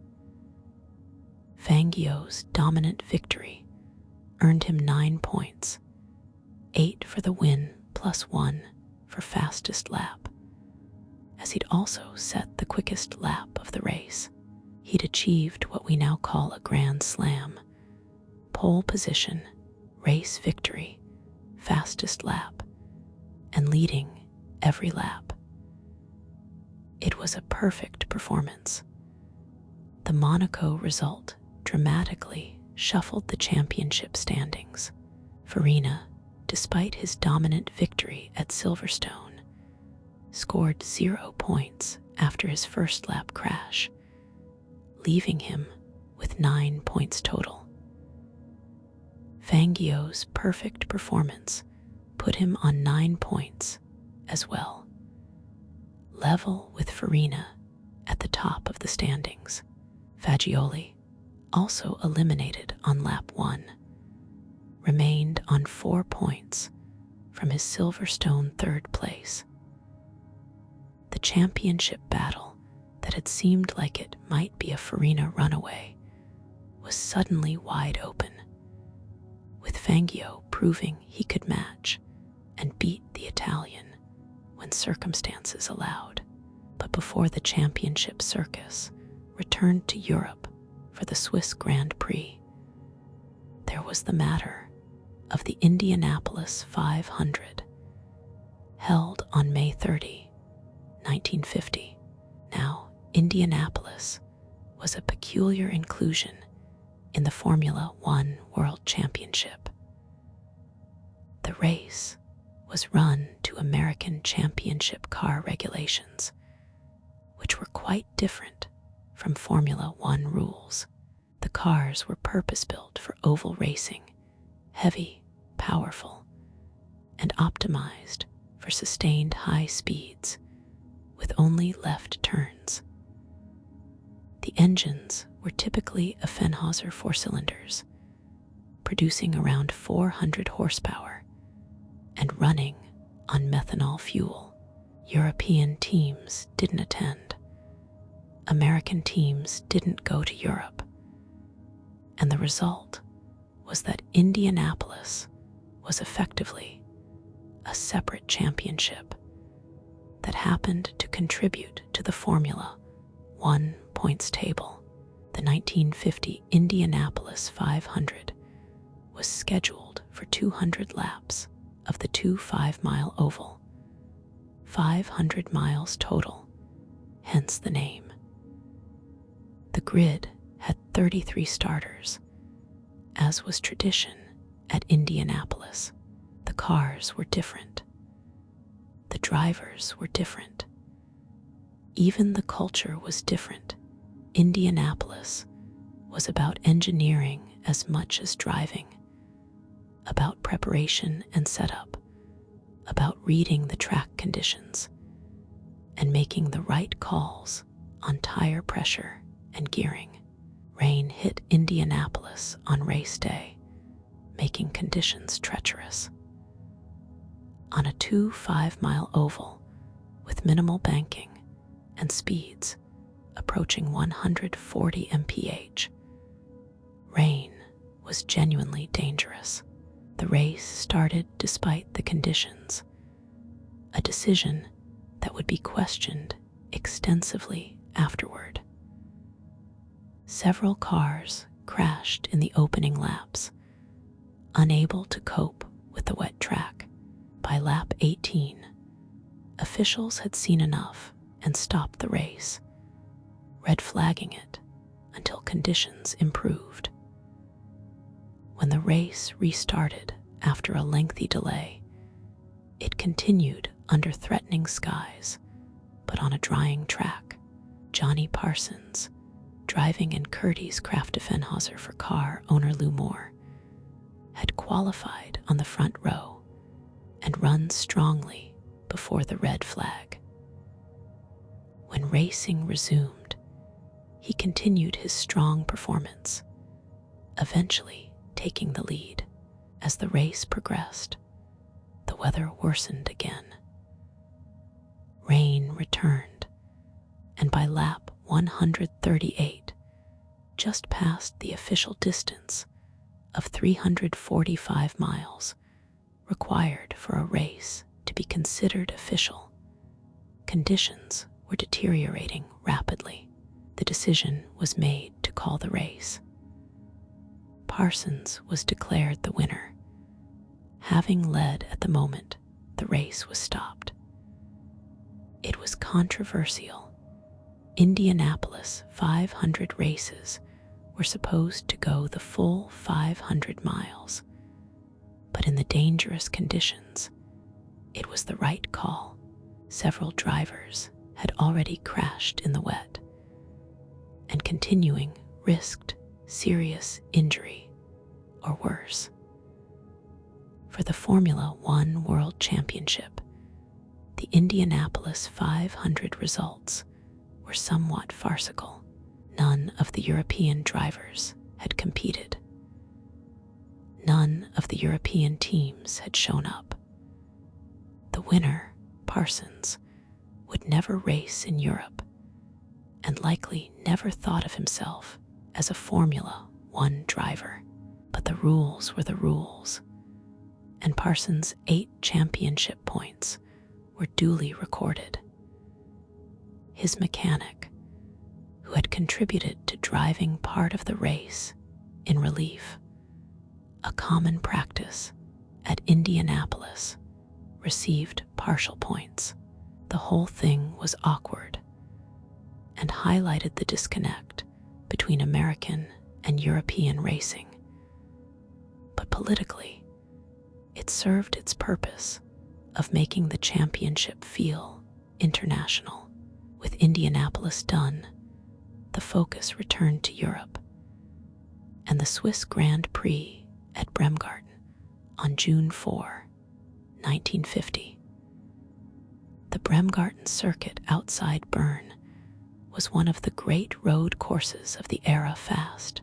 Fangio's dominant victory earned him 9 points, 8 for the win plus 1 for fastest lap, as he'd also set the quickest lap of the race. He'd achieved what we now call a Grand Slam: pole position, race victory, fastest lap, and leading every lap. It was a perfect performance. The Monaco result dramatically shuffled the championship standings. Farina, despite his dominant victory at Silverstone, scored 0 points after his first lap crash, leaving him with 9 points total. Fangio's perfect performance put him on 9 points as well, level with Farina at the top of the standings. Fagioli, also eliminated on lap 1, remained on 4 points from his Silverstone third place. The championship battle that had seemed like it might be a Farina runaway was suddenly wide open, with Fangio proving he could match and beat the Italian when circumstances allowed. But before the championship circus returned to Europe for the Swiss Grand Prix, there was the matter of the Indianapolis 500, held on May 30, 1950. Now, Indianapolis was a peculiar inclusion in the Formula One World Championship. The race was run to American championship car regulations, which were quite different from Formula One rules. The cars were purpose-built for oval racing, heavy, powerful, and optimized for sustained high speeds with only left turns. The engines were typically a Fenhauser four-cylinders, producing around 400 horsepower and running on methanol fuel. European teams didn't attend. American teams didn't go to Europe. And the result was that Indianapolis was effectively a separate championship that happened to contribute to the Formula One points table. The 1950 Indianapolis 500 was scheduled for 200 laps of the 5-mile oval, 500 miles total, hence the name. The grid had 33 starters, as was tradition at Indianapolis. The cars were different. The drivers were different. Even the culture was different. Indianapolis was about engineering as much as driving, about preparation and setup, about reading the track conditions, and making the right calls on tire pressure and gearing. Rain hit Indianapolis on race day, making conditions treacherous. On a 5-mile oval with minimal banking and speeds approaching 140 mph, rain was genuinely dangerous. The race started despite the conditions, a decision that would be questioned extensively afterward. Several cars crashed in the opening laps, unable to cope with the wet track. By lap 18, officials had seen enough and stopped the race, red flagging it until conditions improved. When the race restarted after a lengthy delay, it continued under threatening skies, but on a drying track. Johnny Parsons, driving in Curtie's Craft Fenhauser for car owner Lou Moore, had qualified on the front row and run strongly before the red flag. When racing resumed, he continued his strong performance, eventually taking the lead. As the race progressed, the weather worsened again. Rain returned, and by lap 138, just past the official distance of 345 miles required for a race to be considered official, conditions were deteriorating rapidly. The decision was made to call the race. Parsons was declared the winner. Having led at the moment the race was stopped. It was controversial. Indianapolis 500 races were supposed to go the full 500 miles, but in the dangerous conditions, it was the right call. Several drivers had already crashed in the wet, and continuing risked serious injury or worse. For the Formula One World Championship, the Indianapolis 500 results were somewhat farcical. None of the European drivers had competed. None of the European teams had shown up. The winner, Parsons, would never race in Europe and likely never thought of himself as a Formula One driver. But the rules were the rules, and Parsons' 8 championship points were duly recorded. His mechanic, who had contributed to driving part of the race in relief, a common practice at Indianapolis, received partial points. The whole thing was awkward and highlighted the disconnect between American and European racing. But politically, it served its purpose of making the championship feel international. With Indianapolis done, the focus returned to Europe, and the Swiss Grand Prix at Bremgarten on June 4, 1950. The Bremgarten circuit outside Bern was one of the great road courses of the era, fast,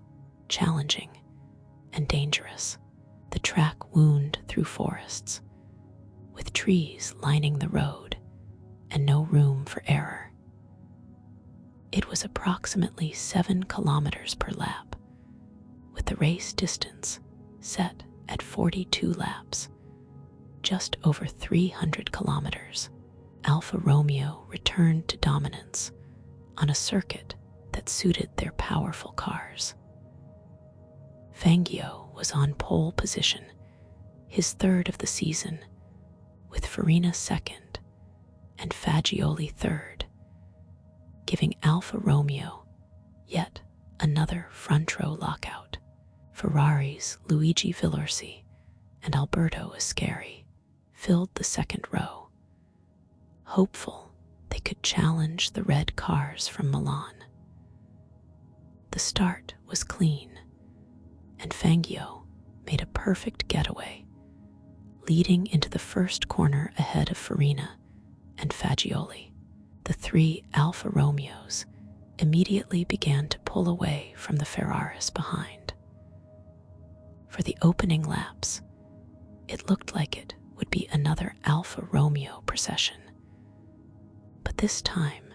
challenging, and dangerous. The track wound through forests, with trees lining the road and no room for error. It was approximately 7 kilometers per lap, with the race distance set at 42 laps, just over 300 kilometers. Alfa Romeo returned to dominance on a circuit that suited their powerful cars. Fangio was on pole position, his third of the season, with Farina second and Fagioli third, giving Alfa Romeo yet another front-row lockout. Ferrari's Luigi Villorsi and Alberto Ascari filled the second row, hopeful they could challenge the red cars from Milan. The start was clean, and Fangio made a perfect getaway, leading into the first corner ahead of Farina and Fagioli. The 3 Alfa Romeos immediately began to pull away from the Ferraris behind. For the opening laps, it looked like it would be another Alfa Romeo procession. But this time,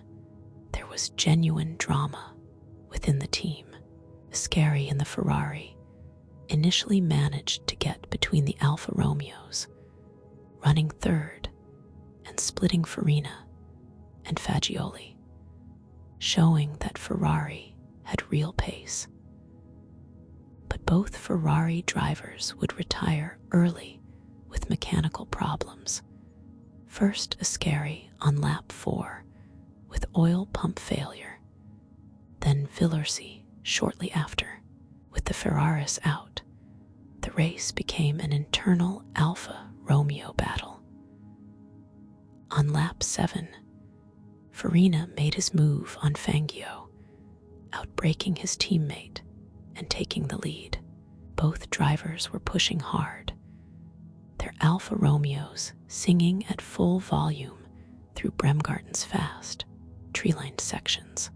there was genuine drama within the team. Ascari in the Ferrari initially managed to get between the Alfa Romeos, running third and splitting Farina and Fagioli, showing that Ferrari had real pace. But both Ferrari drivers would retire early with mechanical problems. First Ascari on lap 4 with oil pump failure, then Villorsi shortly after. With the Ferraris out, the race became an internal Alfa Romeo battle. On lap 7, Farina made his move on Fangio, outbraking his teammate and taking the lead. Both drivers were pushing hard, their Alfa Romeos singing at full volume through Bremgarten's fast, tree-lined sections.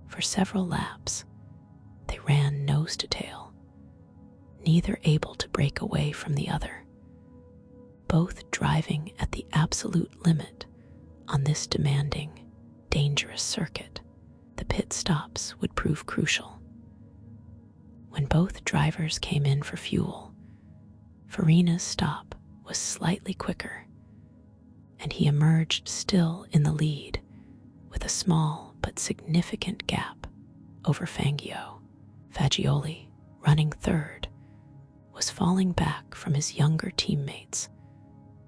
For several laps, they ran nose to tail, neither able to break away from the other, both driving at the absolute limit on this demanding, dangerous circuit. The pit stops would prove crucial. When both drivers came in for fuel, Farina's stop was slightly quicker, and he emerged still in the lead with a small but significant gap over Fangio. Fagioli, running third, was falling back from his younger teammates,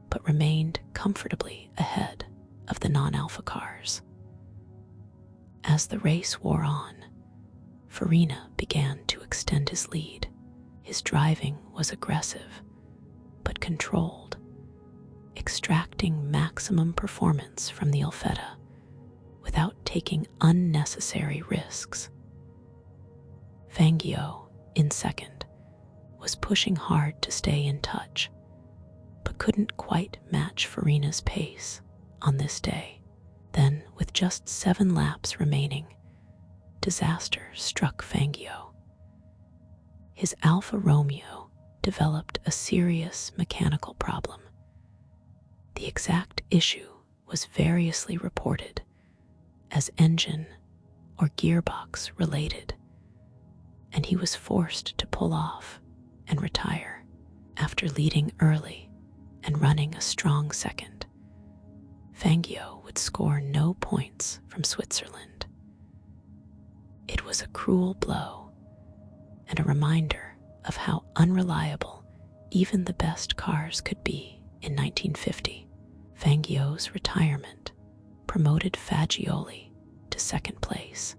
but remained comfortably ahead of the non-Alfa cars. As the race wore on, Farina began to extend his lead. His driving was aggressive, but controlled, extracting maximum performance from the Alfetta without taking unnecessary risks. Fangio, in second, was pushing hard to stay in touch, but couldn't quite match Farina's pace on this day. Then, with just 7 laps remaining, disaster struck Fangio. His Alfa Romeo developed a serious mechanical problem. The exact issue was variously reported as engine or gearbox related, and he was forced to pull off and retire after leading early and running a strong second. Fangio would score no points from Switzerland. It was a cruel blow and a reminder of how unreliable even the best cars could be in 1950. Fangio's retirement promoted Fagioli to second place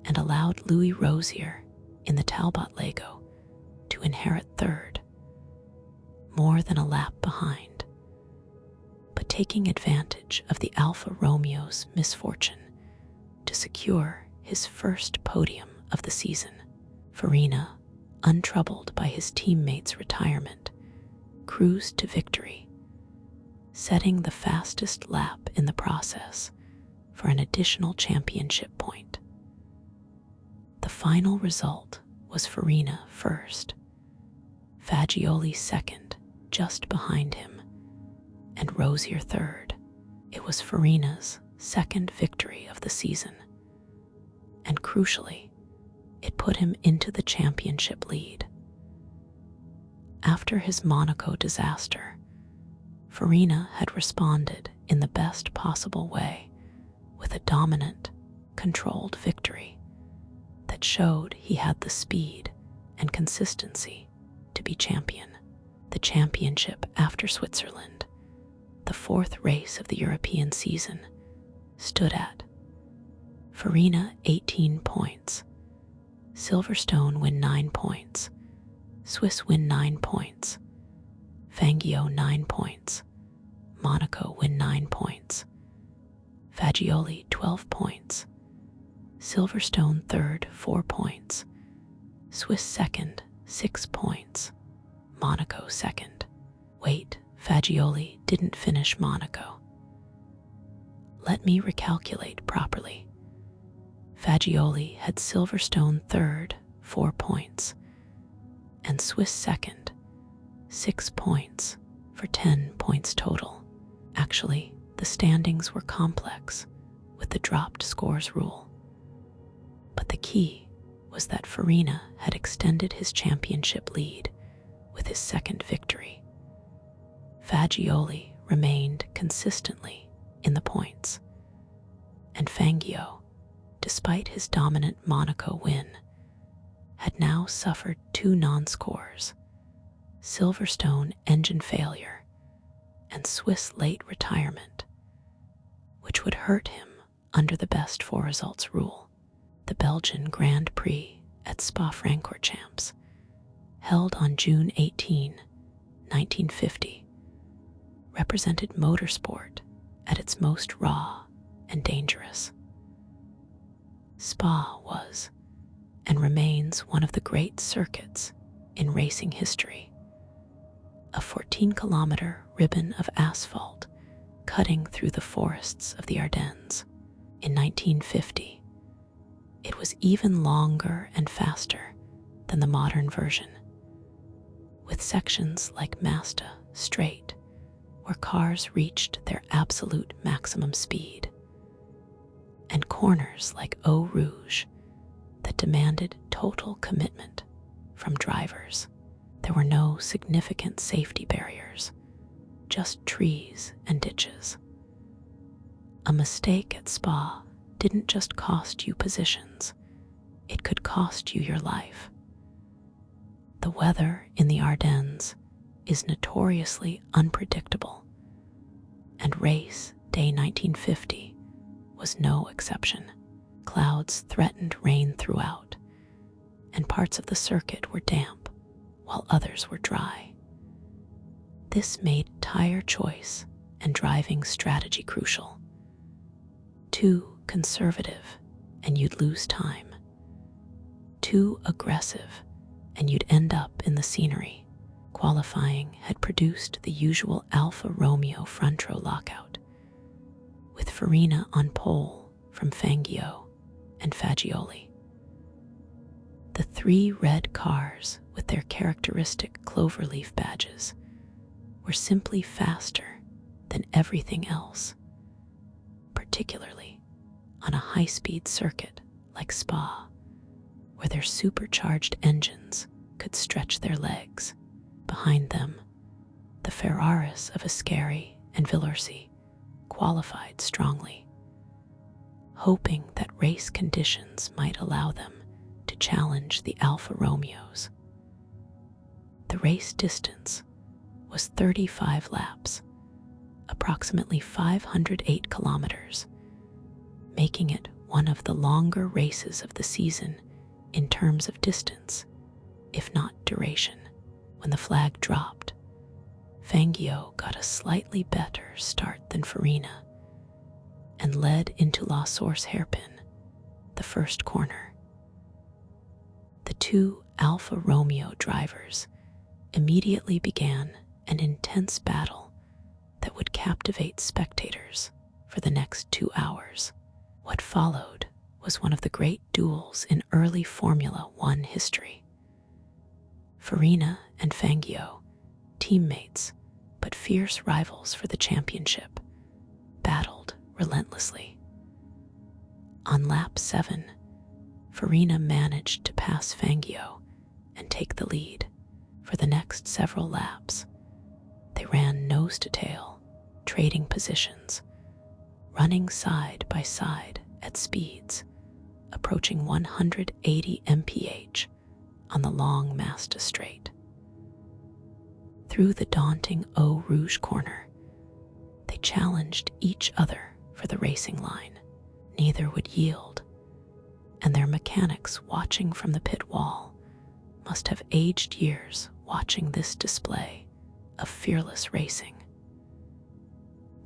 and allowed Louis Rosier in the Talbot Lego to inherit third. more than a lap behind. But taking advantage of the Alfa Romeo's misfortune to secure his first podium of the season, Farina, untroubled by his teammates' retirement, cruised to victory, setting the fastest lap in the process for an additional championship point. The final result was Farina first, Fagioli second, just behind him, and Rosier third. It was Farina's second victory of the season, and crucially, it put him into the championship lead. After his Monaco disaster, Farina had responded in the best possible way with a dominant, controlled victory that showed he had the speed and consistency to be champion. The championship after Switzerland, the fourth race of the European season, stood at Farina 18 points, Silverstone win 9 points, Swiss win 9 points, Fangio 9 points, Monaco win 9 points, Fagioli 12 points, Silverstone third 4 points, Swiss second 6 points, Monaco second. Wait, Fagioli didn't finish Monaco. Let me recalculate properly. Fagioli had Silverstone third 4 points, and Swiss second 6 points for 10 points total. Actually, the standings were complex with the dropped scores rule. But the key was that Farina had extended his championship lead with his second victory. Fagioli remained consistently in the points, and Fangio, despite his dominant Monaco win, had now suffered 2 non-scores: Silverstone engine failure and Swiss late retirement, which would hurt him under the best 4 results rule. The Belgian Grand Prix at Spa-Francorchamps, held on June 18, 1950, represented motorsport at its most raw and dangerous. Spa was and remains one of the great circuits in racing history. A 14-kilometer ribbon of asphalt cutting through the forests of the Ardennes. In 1950, it was even longer and faster than the modern version, with sections like Masta Straight, where cars reached their absolute maximum speed, and corners like Eau Rouge that demanded total commitment from drivers. There were no significant safety barriers, just trees and ditches. A mistake at Spa didn't just cost you positions, it could cost you your life. The weather in the Ardennes is notoriously unpredictable, and race day 1950 was no exception. Clouds threatened rain throughout, and parts of the circuit were damp, while others were dry. This made tire choice and driving strategy crucial. Too conservative, and you'd lose time. Too aggressive, and you'd end up in the scenery. Qualifying had produced the usual Alfa Romeo front row lockout, with Farina on pole from Fangio and Fagioli. The 3 red cars with their characteristic cloverleaf badges were simply faster than everything else, particularly on a high-speed circuit like Spa, where their supercharged engines could stretch their legs. Behind them, the Ferraris of Ascari and Villorsi qualified strongly, hoping that race conditions might allow them to challenge the Alfa Romeos. The race distance was 35 laps, approximately 508 kilometers, making it one of the longer races of the season in terms of distance, if not duration. When the flag dropped, Fangio got a slightly better start than Farina and led into La Source hairpin, the first corner. The two Alfa Romeo drivers immediately began an intense battle that would captivate spectators for the next 2 hours. What followed was one of the great duels in early Formula One history. Farina and Fangio, teammates but fierce rivals for the championship, battled relentlessly. On lap 7, Farina managed to pass Fangio and take the lead. For the next several laps, they ran nose to tail, trading positions, running side by side at speeds approaching 180 mph on the long Masta straight. Through the daunting Eau Rouge corner, they challenged each other for the racing line. Neither would yield, and their mechanics watching from the pit wall must have aged years watching this display of fearless racing.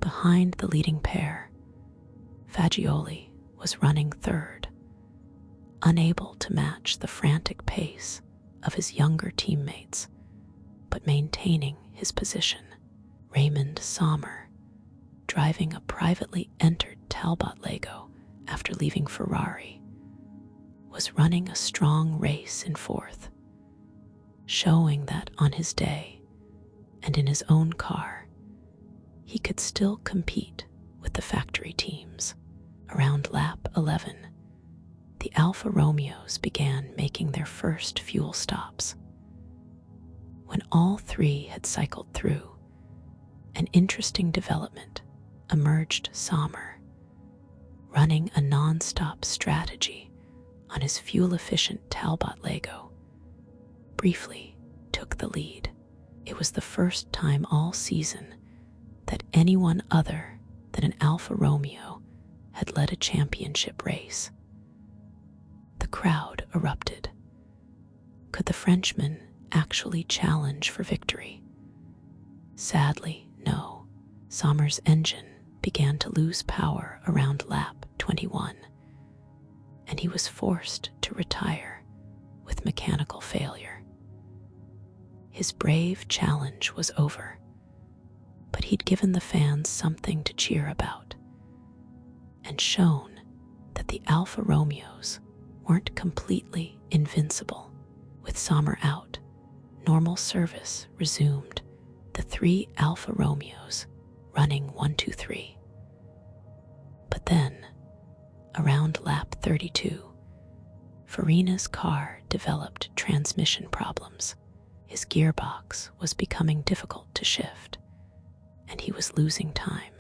Behind the leading pair, Fagioli was running third, unable to match the frantic pace of his younger teammates, but maintaining his position. Raymond Sommer, driving a privately entered Talbot Lego after leaving Ferrari, was running a strong race in fourth, showing that on his day and in his own car, he could still compete with the factory teams. Around lap 11, the Alfa Romeos began making their first fuel stops. When all three had cycled through, an interesting development emerged. Sommer, running a non-stop strategy on his fuel-efficient Talbot Lego, briefly took the lead. It was the first time all season that anyone other than an Alfa Romeo had led a championship race. The crowd erupted. Could the Frenchman actually challenge for victory? Sadly, no. Sommer's engine began to lose power around lap 21, and he was forced to retire with mechanical failure. His brave challenge was over, but he'd given the fans something to cheer about and shown that the Alfa Romeos weren't completely invincible. With Sommer out, normal service resumed, the three Alfa Romeos running 1-2-3. But then, around lap 32, Farina's car developed transmission problems. His gearbox was becoming difficult to shift, and he was losing time.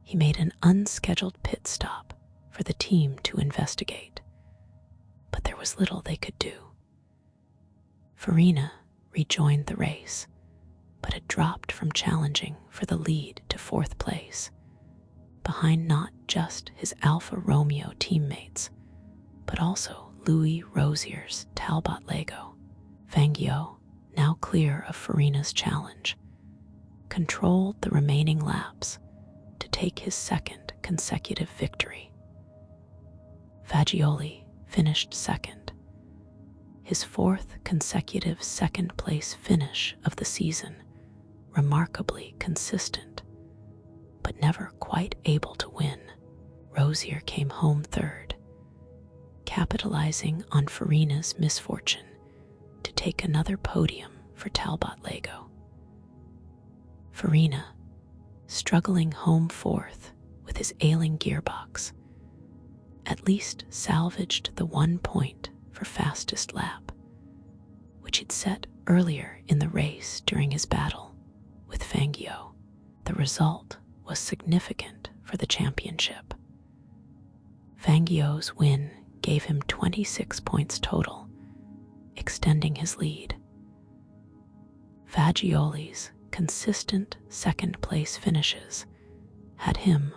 He made an unscheduled pit stop for the team to investigate, but there was little they could do. Farina rejoined the race, but had dropped from challenging for the lead to fourth place, behind not just his Alfa Romeo teammates, but also Louis Rozier's Talbot Lego. Fangio, now clear of Farina's challenge, controlled the remaining laps to take his second consecutive victory. Fagioli finished second, his fourth consecutive second-place finish of the season, remarkably consistent, but never quite able to win. Rozier came home third, capitalizing on Farina's misfortune to take another podium for Talbot Lego. Farina, struggling home fourth with his ailing gearbox, at least salvaged the 1 point for fastest lap, which he'd set earlier in the race during his battle with Fangio. The result was significant for the championship. Fangio's win gave him 26 points total, extending his lead. Fagioli's consistent second-place finishes had him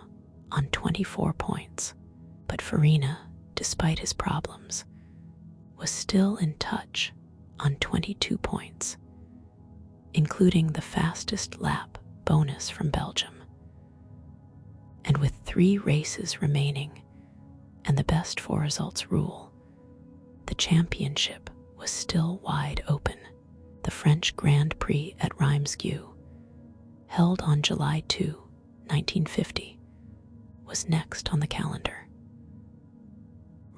on 24 points, but Farina, despite his problems, was still in touch on 22 points. including the fastest lap bonus from Belgium. And with 3 races remaining and the best 4 results rule, the championship was still wide open. The French Grand Prix at Reims, held on July 2, 1950, was next on the calendar.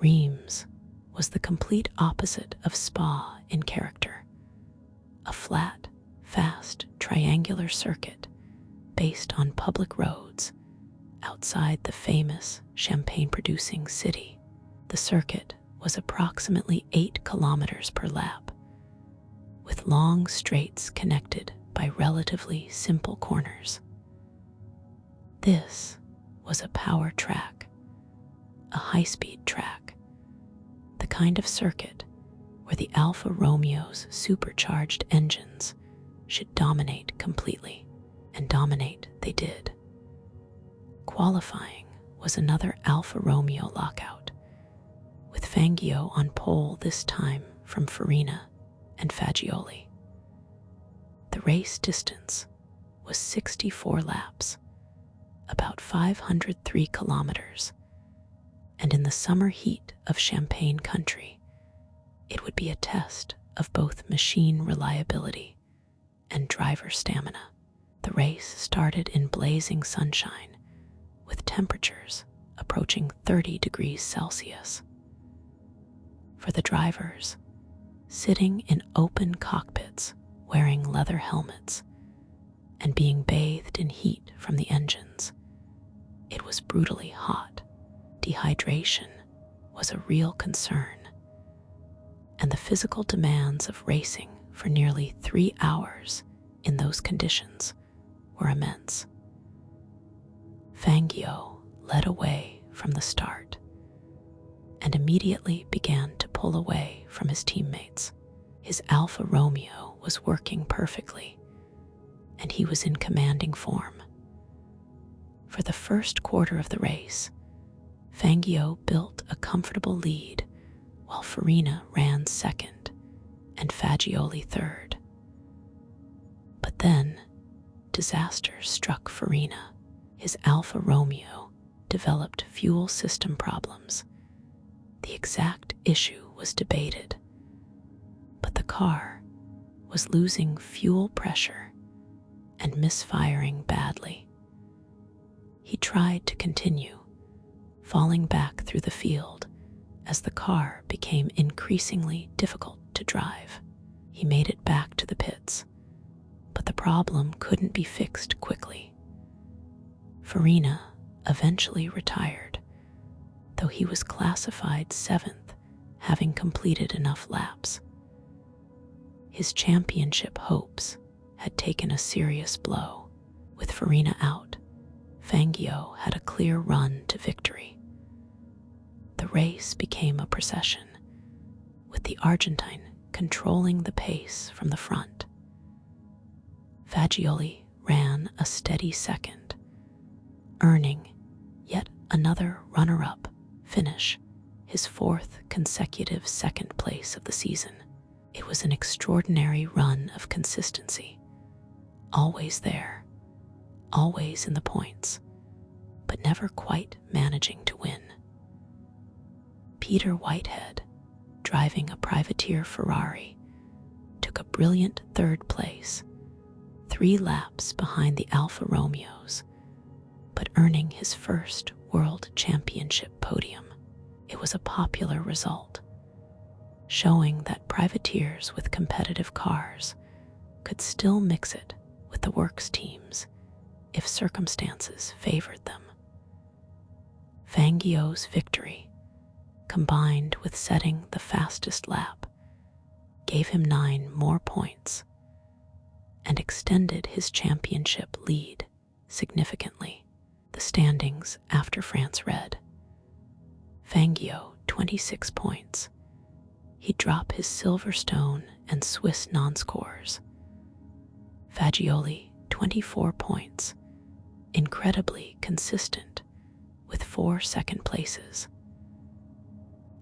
Reims was the complete opposite of Spa in character, a flat, fast, triangular circuit based on public roads outside the famous champagne-producing city. The circuit was approximately 8 kilometers per lap, with long straights connected by relatively simple corners. This was a power track, a high-speed track, the kind of circuit where the Alfa Romeo's supercharged engines should dominate completely, and dominate they did. Qualifying was another Alfa Romeo lockout, with Fangio on pole this time from Farina and Fagioli. The race distance was 64 laps, about 503 kilometers, and in the summer heat of Champagne country, it would be a test of both machine reliability and driver stamina. The race started in blazing sunshine, with temperatures approaching 30 degrees Celsius. For the drivers, sitting in open cockpits wearing leather helmets and being bathed in heat from the engines, it was brutally hot. Dehydration was a real concern, and the physical demands of racing for nearly 3 hours in those conditions were immense. Fangio led away from the start and immediately began to pull away from his teammates. His Alfa Romeo was working perfectly, and he was in commanding form. For the first quarter of the race, Fangio built a comfortable lead while Farina ran second and Fagioli third. But then, disaster struck Farina. His Alfa Romeo developed fuel system problems. The exact issue was debated, but the car was losing fuel pressure and misfiring badly. He tried to continue, falling back through the field as the car became increasingly difficult to drive. He made it back to the pits, but the problem couldn't be fixed quickly. Farina eventually retired, though he was classified 7th, having completed enough laps. His championship hopes had taken a serious blow. With Farina out, Fangio had a clear run to victory. The race became a procession, with the Argentine controlling the pace from the front. Fagioli ran a steady second, earning yet another runner-up finish, his 4th consecutive second place of the season. It was an extraordinary run of consistency, always there, always in the points, but never quite managing to win. Peter Whitehead, driving a privateer Ferrari, took a brilliant 3rd place, 3 laps behind the Alfa Romeos, but earning his first World Championship podium. It was a popular result, showing that privateers with competitive cars could still mix it with the works teams if circumstances favored them. Fangio's victory, combined with setting the fastest lap, gave him 9 more points and extended his championship lead significantly. The standings after France read: Fangio 26 points. He'd drop his Silverstone and Swiss non-scores. Fagioli 24 points, incredibly consistent with 4 second places.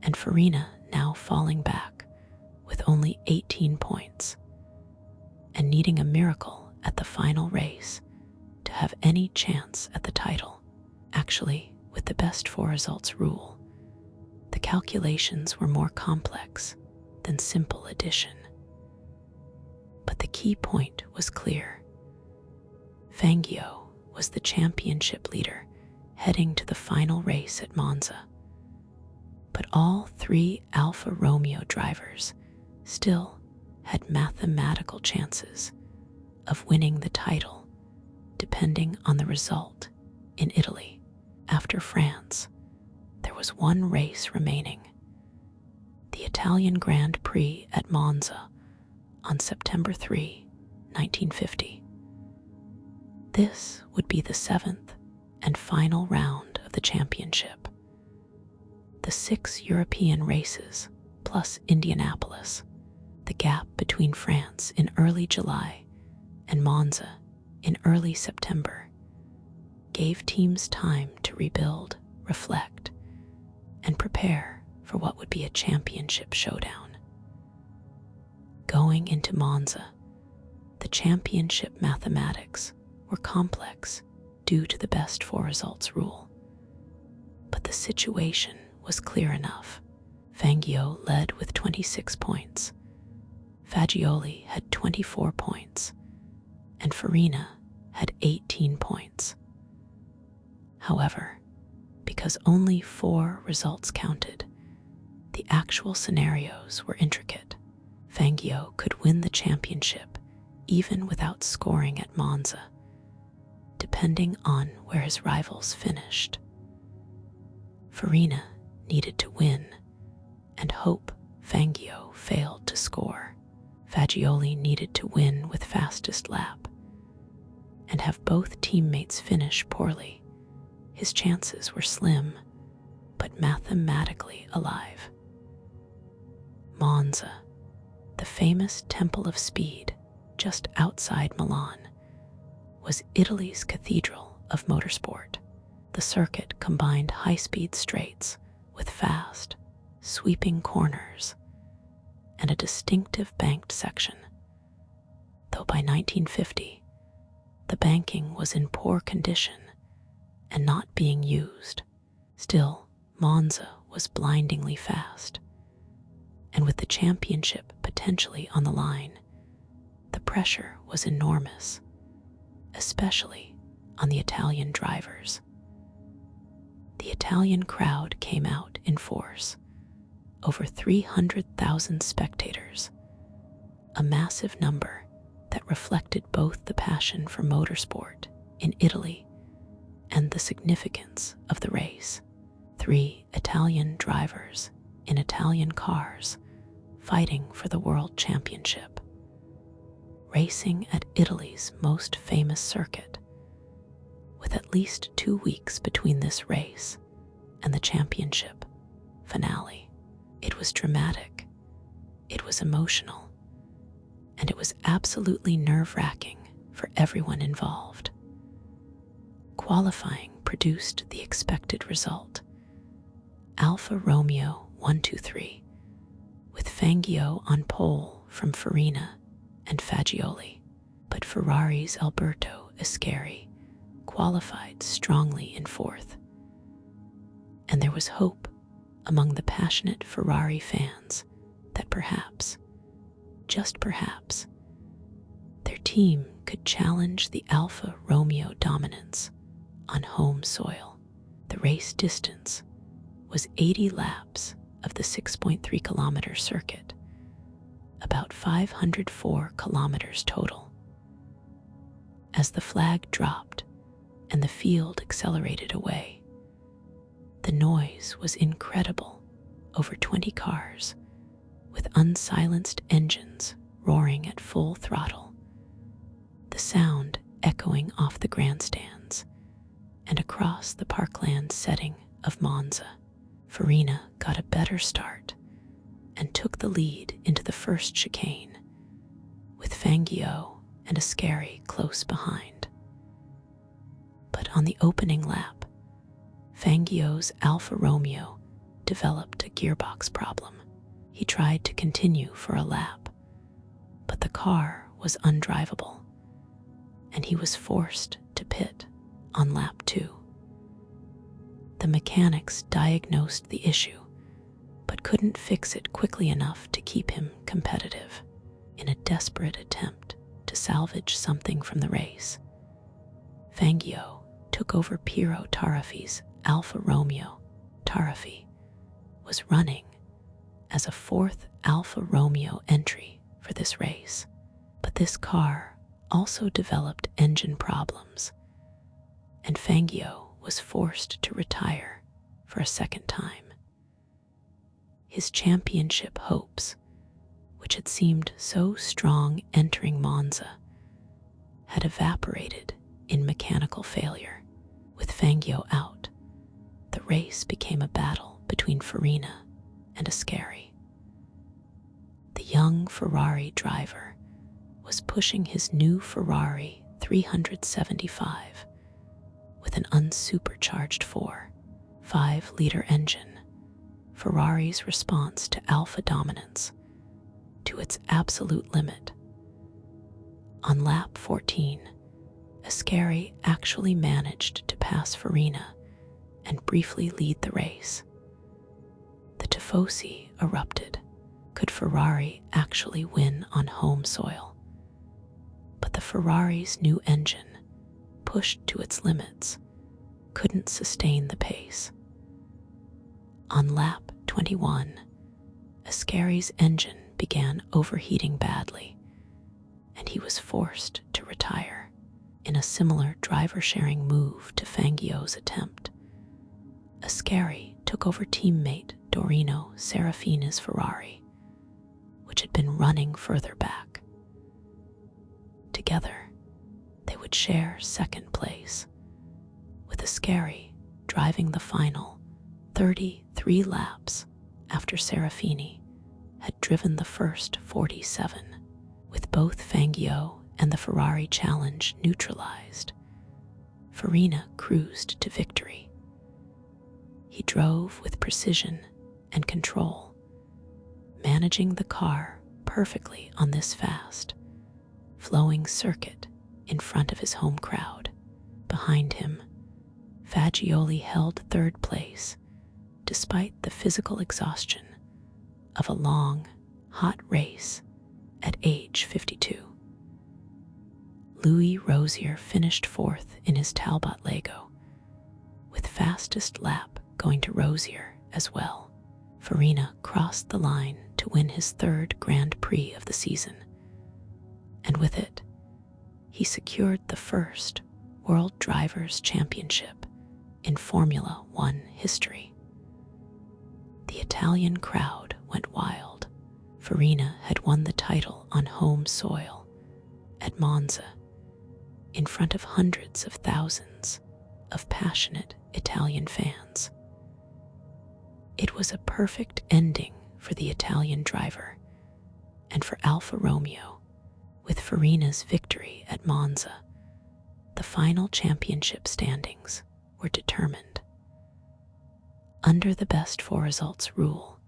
And Farina now falling back with only 18 points. and needing a miracle at the final race to have any chance at the title. Actually, with the best four results rule, the calculations were more complex than simple addition. But the key point was clear. Fangio was the championship leader heading to the final race at Monza. But all three Alfa Romeo drivers still had mathematical chances of winning the title, depending on the result in Italy. After France, there was one race remaining, the Italian Grand Prix at Monza on September 3, 1950. This would be the seventh and final round of the championship. The 6 European races plus Indianapolis, the gap between France in early July and Monza in early September, gave teams time to rebuild, reflect, and prepare for what would be a championship showdown. Going into Monza, the championship mathematics were complex due to the best four results rule. But the situation was clear enough. Fangio led with 26 points. Fagioli had 24 points, and Farina had 18 points. However, because only 4 results counted, the actual scenarios were intricate. Fangio could win the championship even without scoring at Monza, depending on where his rivals finished. Farina needed to win and hope Fangio failed to score. Fagioli needed to win with fastest lap and have both teammates finish poorly. His chances were slim, but mathematically alive. Monza, the famous Temple of Speed just outside Milan, was Italy's cathedral of motorsport. The circuit combined high-speed straights with fast, sweeping corners and a distinctive banked section. Though by 1950, the banking was in poor condition and not being used, still, Monza was blindingly fast. And with the championship potentially on the line, the pressure was enormous, especially on the Italian drivers. The Italian crowd came out in force, over 300,000 spectators, a massive number that reflected both the passion for motorsport in Italy and the significance of the race. 3 Italian drivers in Italian cars fighting for the World Championship, racing at Italy's most famous circuit, with at least 2 weeks between this race and the championship finale. It was dramatic, it was emotional, and it was absolutely nerve-wracking for everyone involved. Qualifying produced the expected result: Alfa Romeo 1-2-3, with Fangio on pole from Farina and Fagioli, but Ferrari's Alberto Ascari qualified strongly in 4th. And there was hope among the passionate Ferrari fans that perhaps, just perhaps, their team could challenge the Alfa Romeo dominance on home soil. The race distance was 80 laps of the 6.3 kilometer circuit, about 504 kilometers total. As the flag dropped and the field accelerated away, the noise was incredible. Over 20 cars, with unsilenced engines roaring at full throttle, the sound echoing off the grandstands and across the parkland setting of Monza. Farina got a better start and took the lead into the first chicane, with Fangio and Ascari close behind. But on the opening lap, Fangio's Alfa Romeo developed a gearbox problem. He tried to continue for a lap, but the car was undrivable, and he was forced to pit on lap 2. The mechanics diagnosed the issue, but couldn't fix it quickly enough to keep him competitive. In a desperate attempt to salvage something from the race, Fangio took over Piero Tarafi's Alfa Romeo. Tarafi was running as a 4th Alfa Romeo entry for this race, but this car also developed engine problems, and Fangio was forced to retire for a second time. His championship hopes, which had seemed so strong entering Monza, had evaporated in mechanical failure. With Fangio out, the race became a battle between Farina and Ascari. The young Ferrari driver was pushing his new Ferrari 375 with an unsupercharged 4.5-liter engine, Ferrari's response to Alfa dominance, to its absolute limit. On lap 14, Ascari actually managed to pass Farina and briefly lead the race. The tifosi erupted. Could Ferrari actually win on home soil? But the Ferrari's new engine, pushed to its limits, couldn't sustain the pace. On lap 21, Ascari's engine began overheating badly, and he was forced to retire. In a similar driver-sharing move to Fangio's attempt, Ascari took over teammate Dorino Serafini's Ferrari, which had been running further back. Together, they would share second place, with Ascari driving the final 33 laps after Serafini had driven the first 47. With both Fangio and the Ferrari challenge neutralized, Farina cruised to victory. He drove with precision and control, managing the car perfectly on this fast, flowing circuit in front of his home crowd. Behind him, Fagioli held third place despite the physical exhaustion of a long, hot race at age 52. Louis Rosier finished 4th in his Talbot Lego, with fastest lap going to Rosier as well. Farina crossed the line to win his 3rd Grand Prix of the season, and with it, he secured the first World Drivers' Championship in Formula One history. The Italian crowd went wild. Farina had won the title on home soil at Monza, in front of hundreds of thousands of passionate Italian fans. It was a perfect ending for the Italian driver and for Alfa Romeo. With Farina's victory at Monza, the final championship standings were determined. Under the best 4 results rule,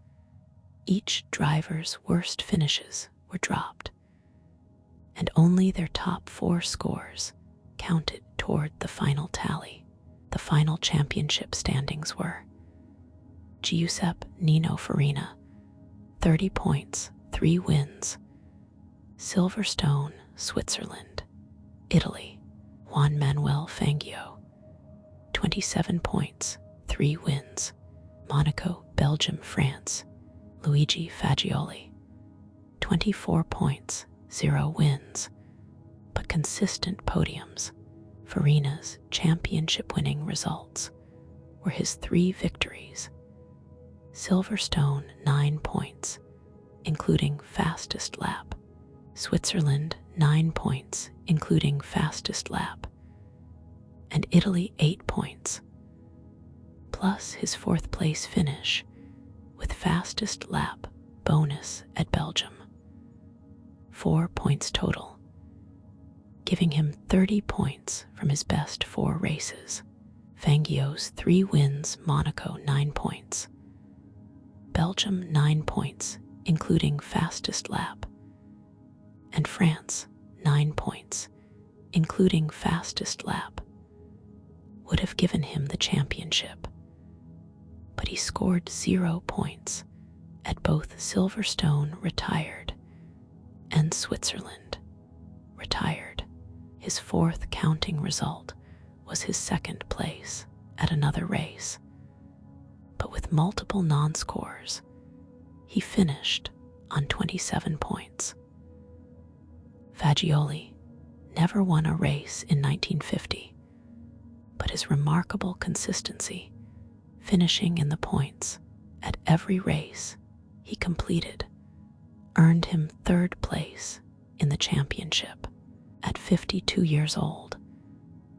each driver's worst finishes were dropped, and only their top 4 scores counted toward the final tally. The final championship standings were: Giuseppe Nino Farina, 30 points, 3 wins; Silverstone, Switzerland; Italy, Juan Manuel Fangio, 27 points, 3 wins; Monaco, Belgium, France, Luigi Fagioli, 24 points, 0 wins, but consistent podiums. Farina's championship-winning results were his 3 victories: Silverstone 9 points, including fastest lap; Switzerland 9 points, including fastest lap; and Italy 8 points, plus his 4th place finish with fastest lap bonus at Belgium. 4 points total, giving him 30 points from his best 4 races. Fangio's 3 wins: Monaco 9 points, Belgium 9 points, including fastest lap, and France 9 points, including fastest lap, would have given him the championship. But he scored 0 points at both Silverstone retired and Switzerland retired. His fourth counting result was his second place at another race. But with multiple non-scores, he finished on 27 points. Fagioli never won a race in 1950, but his remarkable consistency, finishing in the points at every race he completed, earned him third place in the championship. At 52 years old,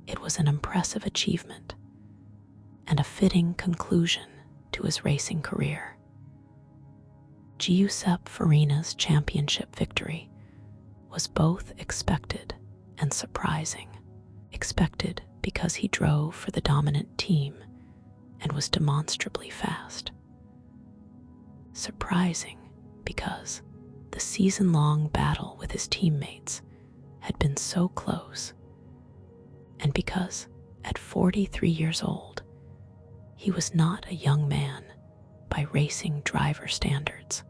it was an impressive achievement and a fitting conclusion to his racing career. Giuseppe Farina's championship victory was both expected and surprising. Expected because he drove for the dominant team and was demonstrably fast. Surprising because the season-long battle with his teammates had been so close, and because at 43 years old, he was not a young man by racing driver standards.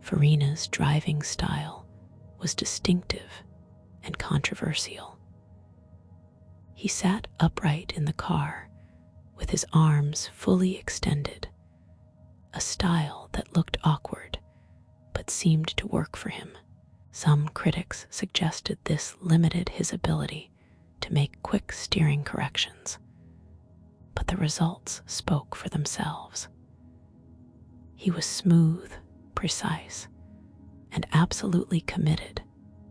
Farina's driving style was distinctive and controversial. He sat upright in the car with his arms fully extended, a style that looked awkward but seemed to work for him. Some critics suggested this limited his ability to make quick steering corrections, but the results spoke for themselves. He was smooth, precise, and absolutely committed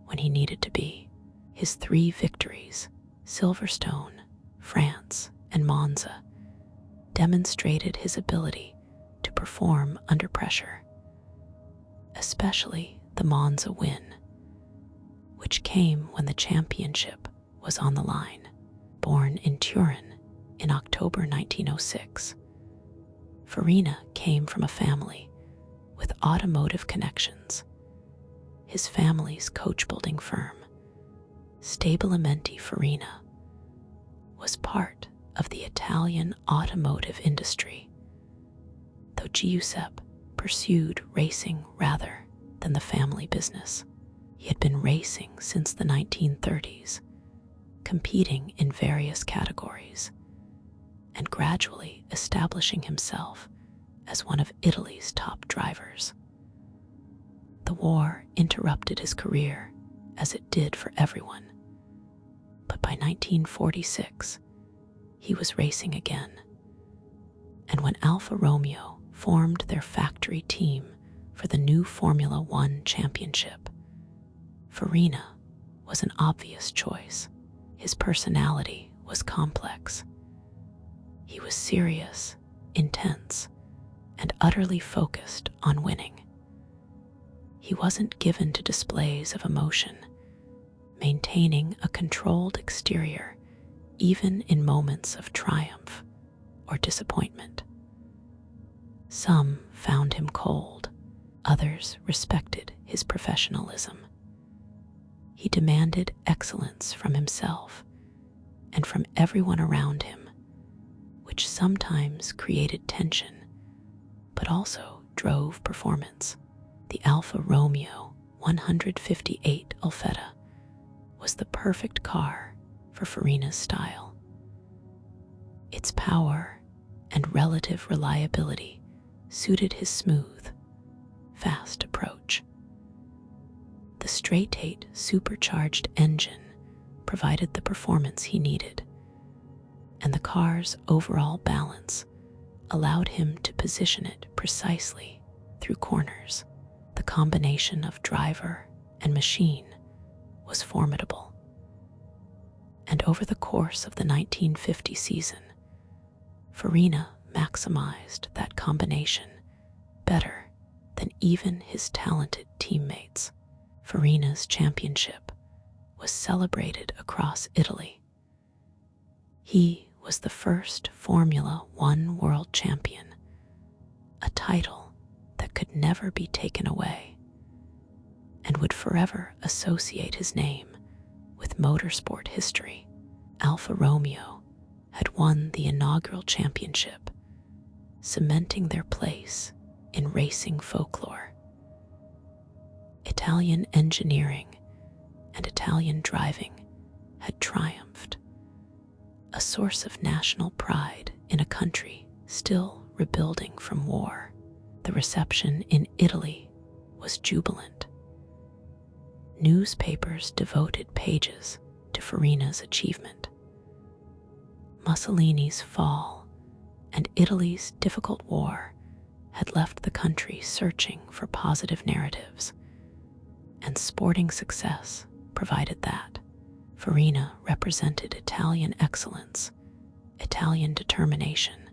when he needed to be. His 3 victories, Silverstone, France, and Monza, demonstrated his ability to perform under pressure, especially the Monza win, which came when the championship was on the line. Born in Turin in October 1906, Farina came from a family with automotive connections. His family's coach-building firm, Stabilimenti Farina, was part of the Italian automotive industry, though Giuseppe pursued racing rather than the family business. He had been racing since the 1930s, competing in various categories, and gradually establishing himself as one of Italy's top drivers. The war interrupted his career, as it did for everyone, but by 1946, he was racing again. And when Alfa Romeo formed their factory team for the new Formula One championship, Farina was an obvious choice. His personality was complex. He was serious, intense, and utterly focused on winning. He wasn't given to displays of emotion, maintaining a controlled exterior even in moments of triumph or disappointment. Some found him cold, others respected his professionalism. He demanded excellence from himself and from everyone around him, which sometimes created tension, but also drove performance. The Alfa Romeo 158 Alfetta was the perfect car for Farina's style. Its power and relative reliability suited his smooth, fast approach. The straight-eight supercharged engine provided the performance he needed, and the car's overall balance allowed him to position it precisely through corners. The combination of driver and machine was formidable, and over the course of the 1950 season, Farina maximized that combination better than even his talented teammates. Farina's championship was celebrated across Italy. He was the first Formula One world champion, a title that could never be taken away, and would forever associate his name with motorsport history. Alfa Romeo had won the inaugural championship, cementing their place in racing folklore. Italian engineering and Italian driving had triumphed, a source of national pride in a country still rebuilding from war. The reception in Italy was jubilant. Newspapers devoted pages to Farina's achievement. Mussolini's fall and Italy's difficult war had left the country searching for positive narratives, and sporting success provided that. Farina represented Italian excellence, Italian determination,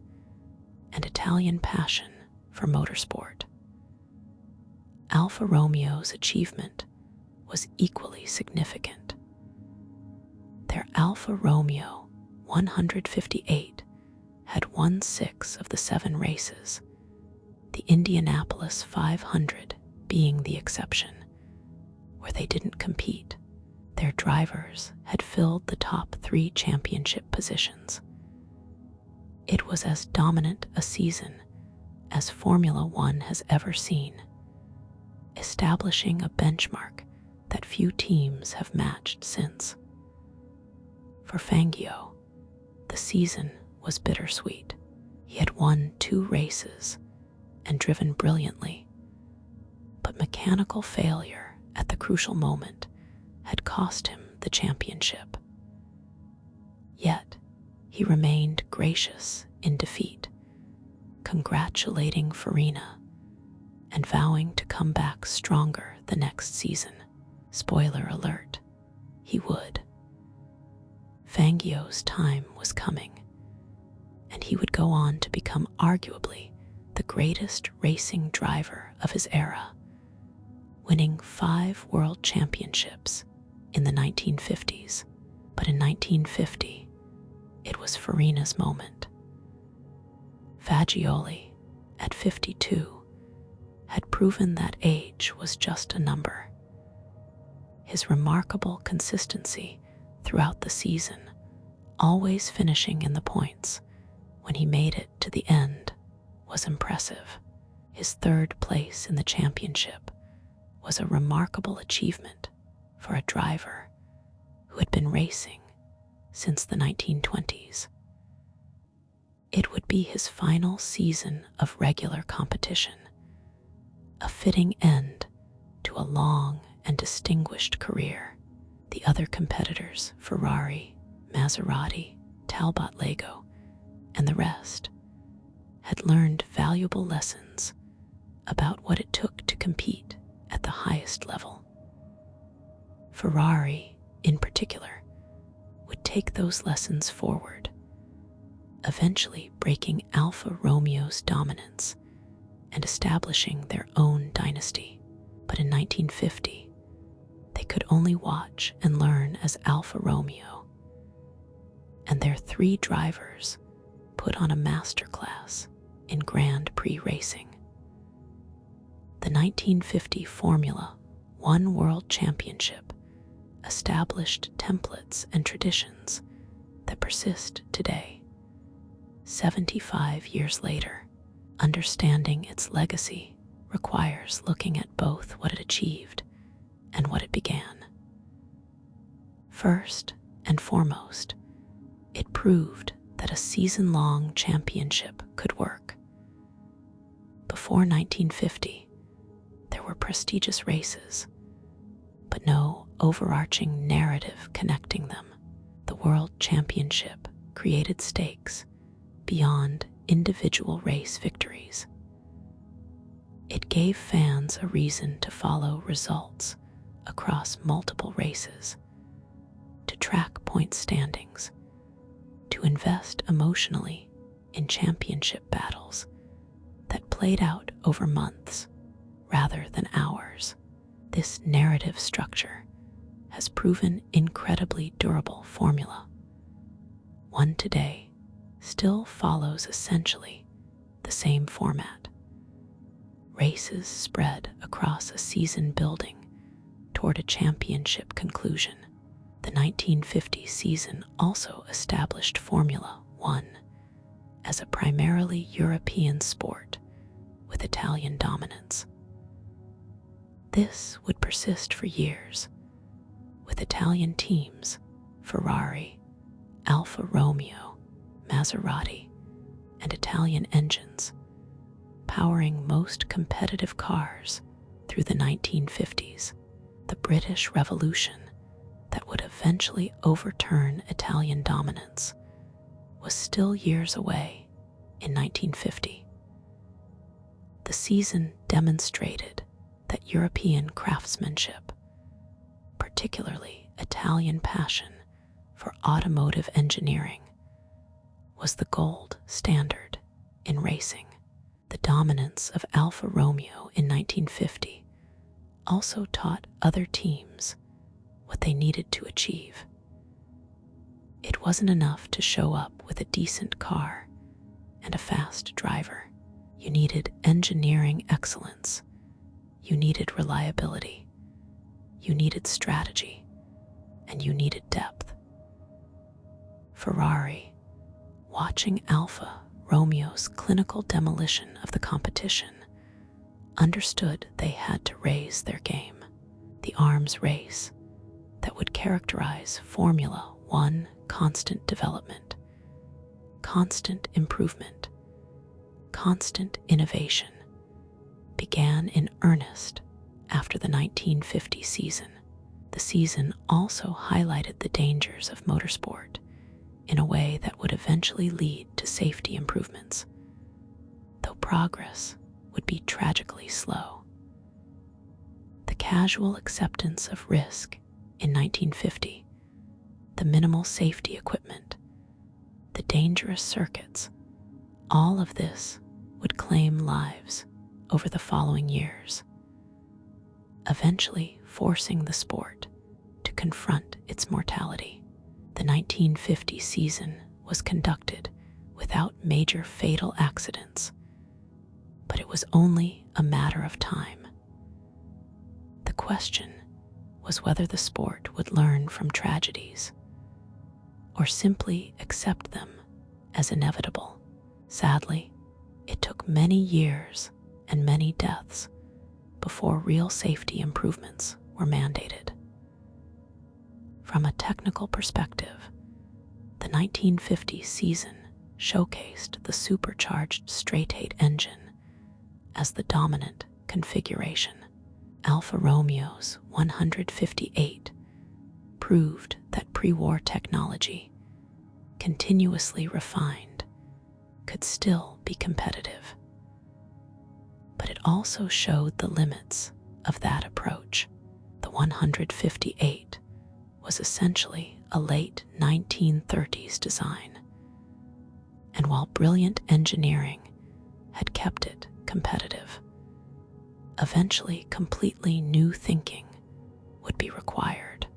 and Italian passion for motorsport. Alfa Romeo's achievement was equally significant. Their Alfa Romeo 158 had won 6 of the 7 races, the Indianapolis 500 being the exception, where they didn't compete. Their drivers had filled the top 3 championship positions. It was as dominant a season as Formula One has ever seen, establishing a benchmark that few teams have matched since. For Fangio, the season was bittersweet. He had won 2 races and driven brilliantly, but mechanical failure at the crucial moment had cost him the championship. Yet, he remained gracious in defeat, congratulating Farina and vowing to come back stronger the next season. Spoiler alert, he would. Fangio's time was coming, and he would go on to become arguably the greatest racing driver of his era, winning 5 world championships in the 1950s. But in 1950, it was Farina's moment. Fagioli, at 52, had proven that age was just a number. His remarkable consistency throughout the season, always finishing in the points when he made it to the end, was impressive. His 3rd place in the championship was a remarkable achievement for a driver who had been racing since the 1920s. It would be his final season of regular competition, a fitting end to a long and distinguished career. The other competitors, Ferrari, Maserati, Talbot Lego, and the rest, had learned valuable lessons about what it took to compete at the highest level. Ferrari, in particular, would take those lessons forward, eventually breaking Alfa Romeo's dominance and establishing their own dynasty. But in 1950, they could only watch and learn as Alfa Romeo, and their 3 drivers put on a masterclass in Grand Prix racing. The 1950 Formula One World Championship established templates and traditions that persist today. 75 years later, understanding its legacy requires looking at both what it achieved and what it began. First and foremost, it proved that a season-long championship could work. Before 1950, there were prestigious races, but no overarching narrative connecting them. The World Championship created stakes beyond individual race victories. It gave fans a reason to follow results across multiple races, to track point standings, to invest emotionally in championship battles that played out over months rather than hours. This narrative structure has proven incredibly durable formula. One today still follows essentially the same format. Races spread across a season building toward a championship conclusion. The 1950 season also established Formula One as a primarily European sport with Italian dominance. This would persist for years, with Italian teams Ferrari, Alfa Romeo, Maserati, and Italian engines powering most competitive cars through the 1950s. The British Revolution, that would eventually overturn Italian dominance, was still years away in 1950. The season demonstrated that European craftsmanship, particularly Italian passion for automotive engineering, was the gold standard in racing. The dominance of Alfa Romeo in 1950 also taught other teams what they needed to achieve. It wasn't enough to show up with a decent car and a fast driver. You needed engineering excellence. You needed reliability. You needed strategy. And you needed depth. Ferrari, watching Alfa Romeo's clinical demolition of the competition, understood they had to raise their game. The arms race that would characterize Formula One: constant development, constant improvement, constant innovation, began in earnest after the 1950 season. The season also highlighted the dangers of motorsport in a way that would eventually lead to safety improvements, though progress would be tragically slow. The casual acceptance of risk in 1950, the minimal safety equipment, the dangerous circuits, all of this would claim lives over the following years, eventually forcing the sport to confront its mortality. The 1950 season was conducted without major fatal accidents, but it was only a matter of time. The question was whether the sport would learn from tragedies or simply accept them as inevitable. Sadly, it took many years and many deaths before real safety improvements were mandated. From a technical perspective, the 1950 season showcased the supercharged straight-eight engine as the dominant configuration. Alfa Romeo's 158 proved that pre-war technology, continuously refined, could still be competitive. But it also showed the limits of that approach. The 158 was essentially a late 1930s design, and while brilliant engineering had kept it competitive, eventually completely new thinking would be required.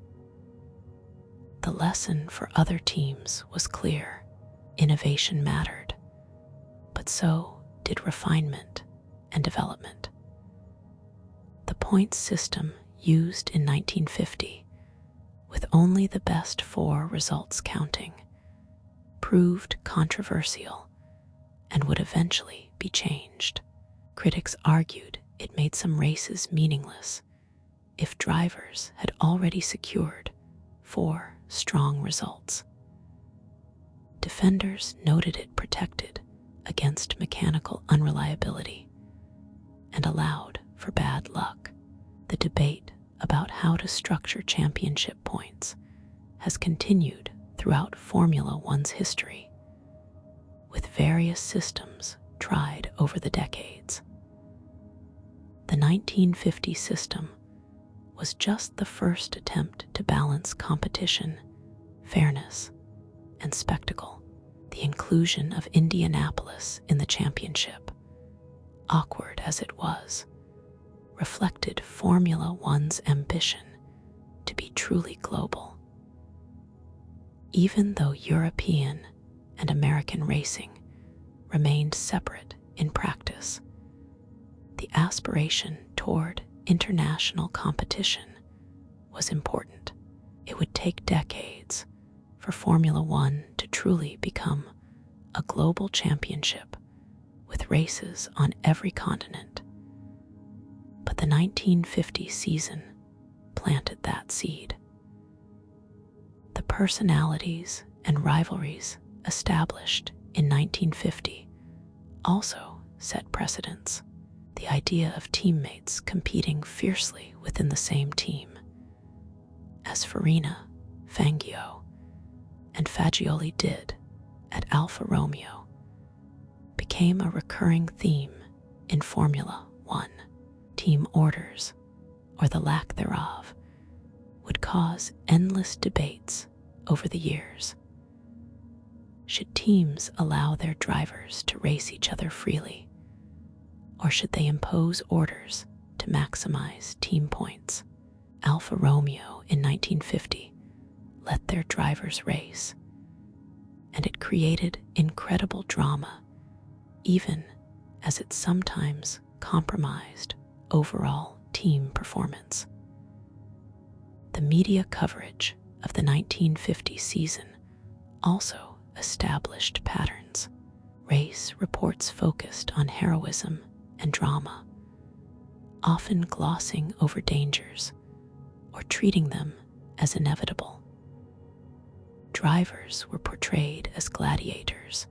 The lesson for other teams was clear. Innovation mattered, but so did refinement and development. The points system used in 1950, with only the best four results counting, proved controversial and would eventually be changed. Critics argued it made some races meaningless if drivers had already secured 4 strong results. Defenders noted it protected against mechanical unreliability and allowed for bad luck. The debate about how to structure championship points has continued throughout Formula One's history, with various systems tried over the decades. The 1950 system was just the first attempt to balance competition, fairness, and spectacle. The inclusion of Indianapolis in the championship, awkward as it was, reflected Formula One's ambition to be truly global. Even though European and American racing remained separate in practice, the aspiration toward international competition was important. It would take decades for Formula One to truly become a global championship with races on every continent. But the 1950 season planted that seed. The personalities and rivalries established in 1950 also set precedents. The idea of teammates competing fiercely within the same team, as Farina, Fangio, and Fagioli did at Alfa Romeo, became a recurring theme in Formula One. Team orders, or the lack thereof, would cause endless debates over the years. Should teams allow their drivers to race each other freely, or should they impose orders to maximize team points? Alfa Romeo in 1950 let their drivers race, and it created incredible drama, even as it sometimes compromised overall team performance. The media coverage of the 1950 season also established patterns. Race reports focused on heroism and drama, often glossing over dangers or treating them as inevitable. Drivers were portrayed as gladiators,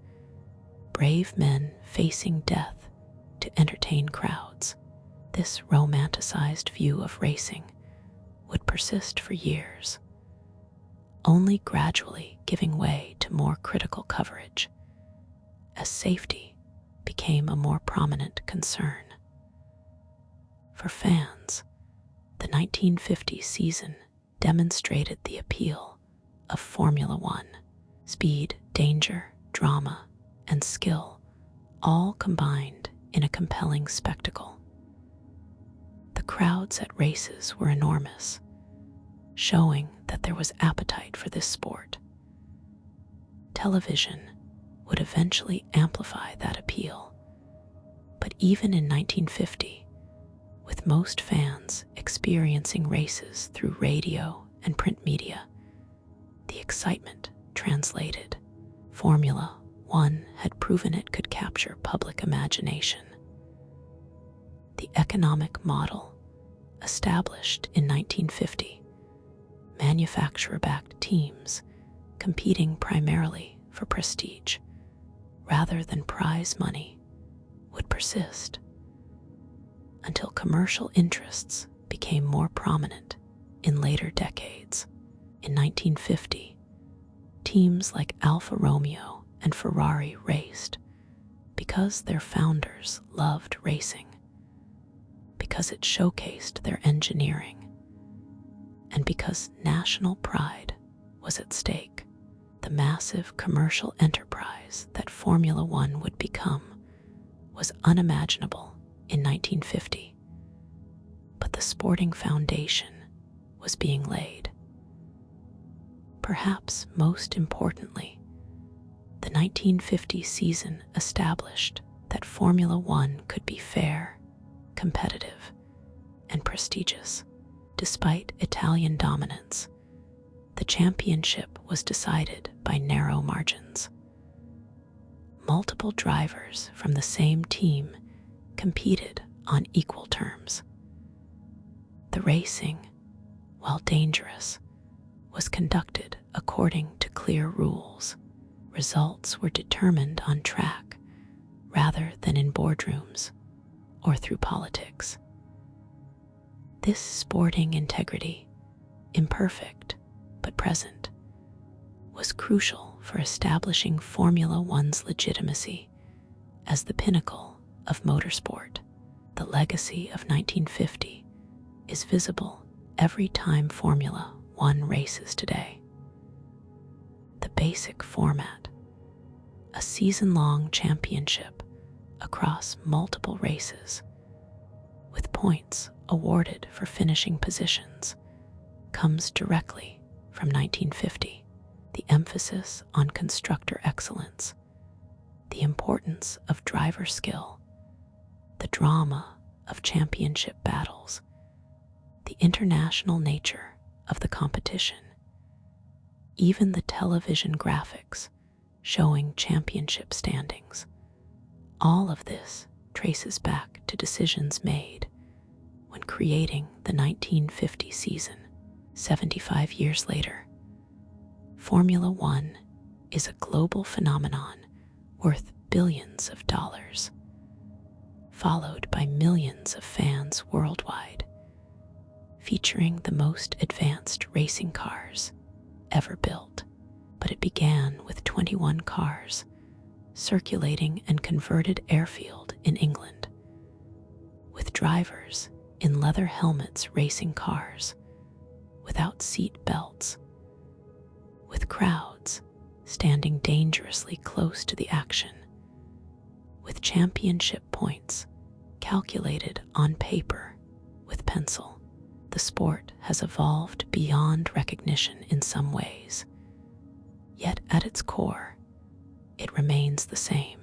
brave men facing death to entertain crowds. This romanticized view of racing would persist for years, only gradually giving way to more critical coverage as safety became a more prominent concern. For fans, the 1950 season demonstrated the appeal of Formula One. Speed, danger, drama, and skill all combined in a compelling spectacle. The crowds at races were enormous, showing that there was appetite for this sport. Television would eventually amplify that appeal, but even in 1950, with most fans experiencing races through radio and print media, the excitement translated. Formula One had proven it could capture public imagination. The economic model established in 1950, manufacturer-backed teams competing primarily for prestige rather than prize money, would persist until commercial interests became more prominent in later decades. In 1950, teams like Alfa Romeo and Ferrari raced because their founders loved racing, because it showcased their engineering, and because national pride was at stake. The massive commercial enterprise that Formula One would become was unimaginable in 1950, but the sporting foundation was being laid. Perhaps most importantly, the 1950 season established that Formula One could be fair, competitive, and prestigious. Despite Italian dominance, the championship was decided by narrow margins. Multiple drivers from the same team competed on equal terms. The racing, while dangerous, was conducted according to clear rules. Results were determined on track rather than in boardrooms or through politics. This sporting integrity, imperfect but present, was crucial for establishing Formula One's legitimacy as the pinnacle of motorsport. The legacy of 1950 is visible every time Formula One races today. The basic format, a season-long championship across multiple races, with points awarded for finishing positions, comes directly from 1950. The emphasis on constructor excellence, the importance of driver skill, the drama of championship battles, the international nature of the competition, even the television graphics showing championship standings. All of this traces back to decisions made when creating the 1950 season. 75 years later, Formula One is a global phenomenon worth billions of dollars, followed by millions of fans worldwide, featuring the most advanced racing cars ever built. But it began with 21 cars circulating an converted airfield in England, with drivers in leather helmets racing cars without seat belts, with crowds standing dangerously close to the action, with championship points calculated on paper with pencil. The sport has evolved beyond recognition in some ways, yet at its core, it remains the same.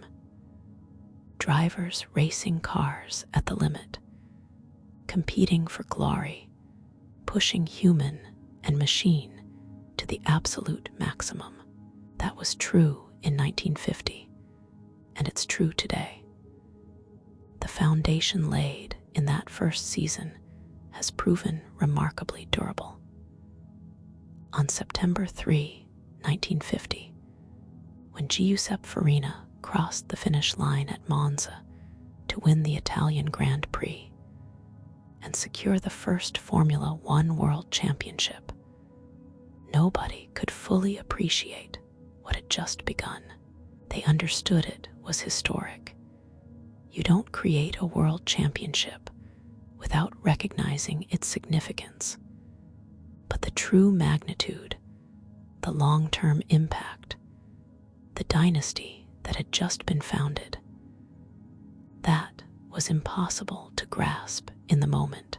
Drivers racing cars at the limit, competing for glory, pushing human and machine to the absolute maximum. That was true in 1950, and it's true today. The foundation laid in that first season has proven remarkably durable. On September 3, 1950, when Giuseppe Farina crossed the finish line at Monza to win the Italian Grand Prix and secure the first Formula One World Championship, nobody could fully appreciate what had just begun. They understood it was historic. You don't create a world championship without recognizing its significance. But the true magnitude, the long-term impact, the dynasty that had just been founded, that was impossible to grasp in the moment.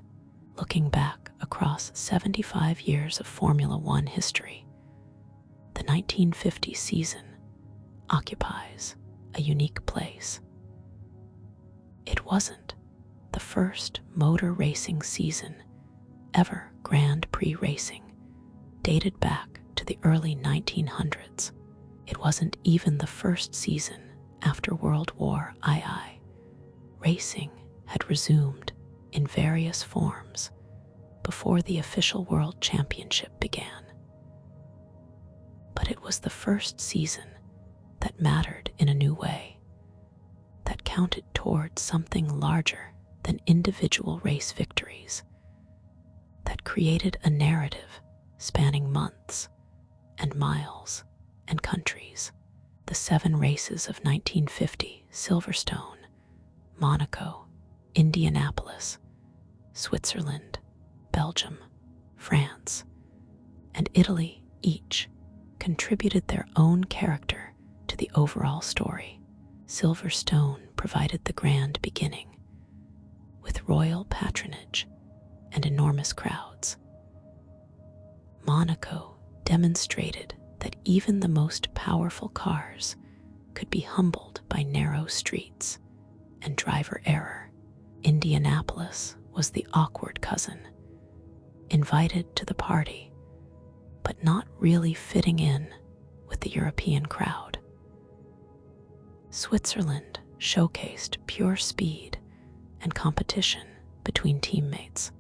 Looking back across 75 years of Formula One history, the 1950 season occupies a unique place. It wasn't the first motor racing season ever. Grand Prix racing dated back to the early 1900s. It wasn't even the first season after World War II. Racing had resumed in various forms before the official World Championship began. But it was the first season that mattered in a new way, that counted towards something larger than individual race victories, that created a narrative spanning months and miles and countries. The 7 races of 1950, Silverstone, Monaco, Indianapolis, Switzerland, Belgium, France, and Italy, each contributed their own character to the overall story. Silverstone provided the grand beginning, with royal patronage and enormous crowds. Monaco demonstrated that even the most powerful cars could be humbled by narrow streets and driver error. Indianapolis was the awkward cousin, invited to the party, but not really fitting in with the European crowd. Switzerland showcased pure speed and competition between teammates.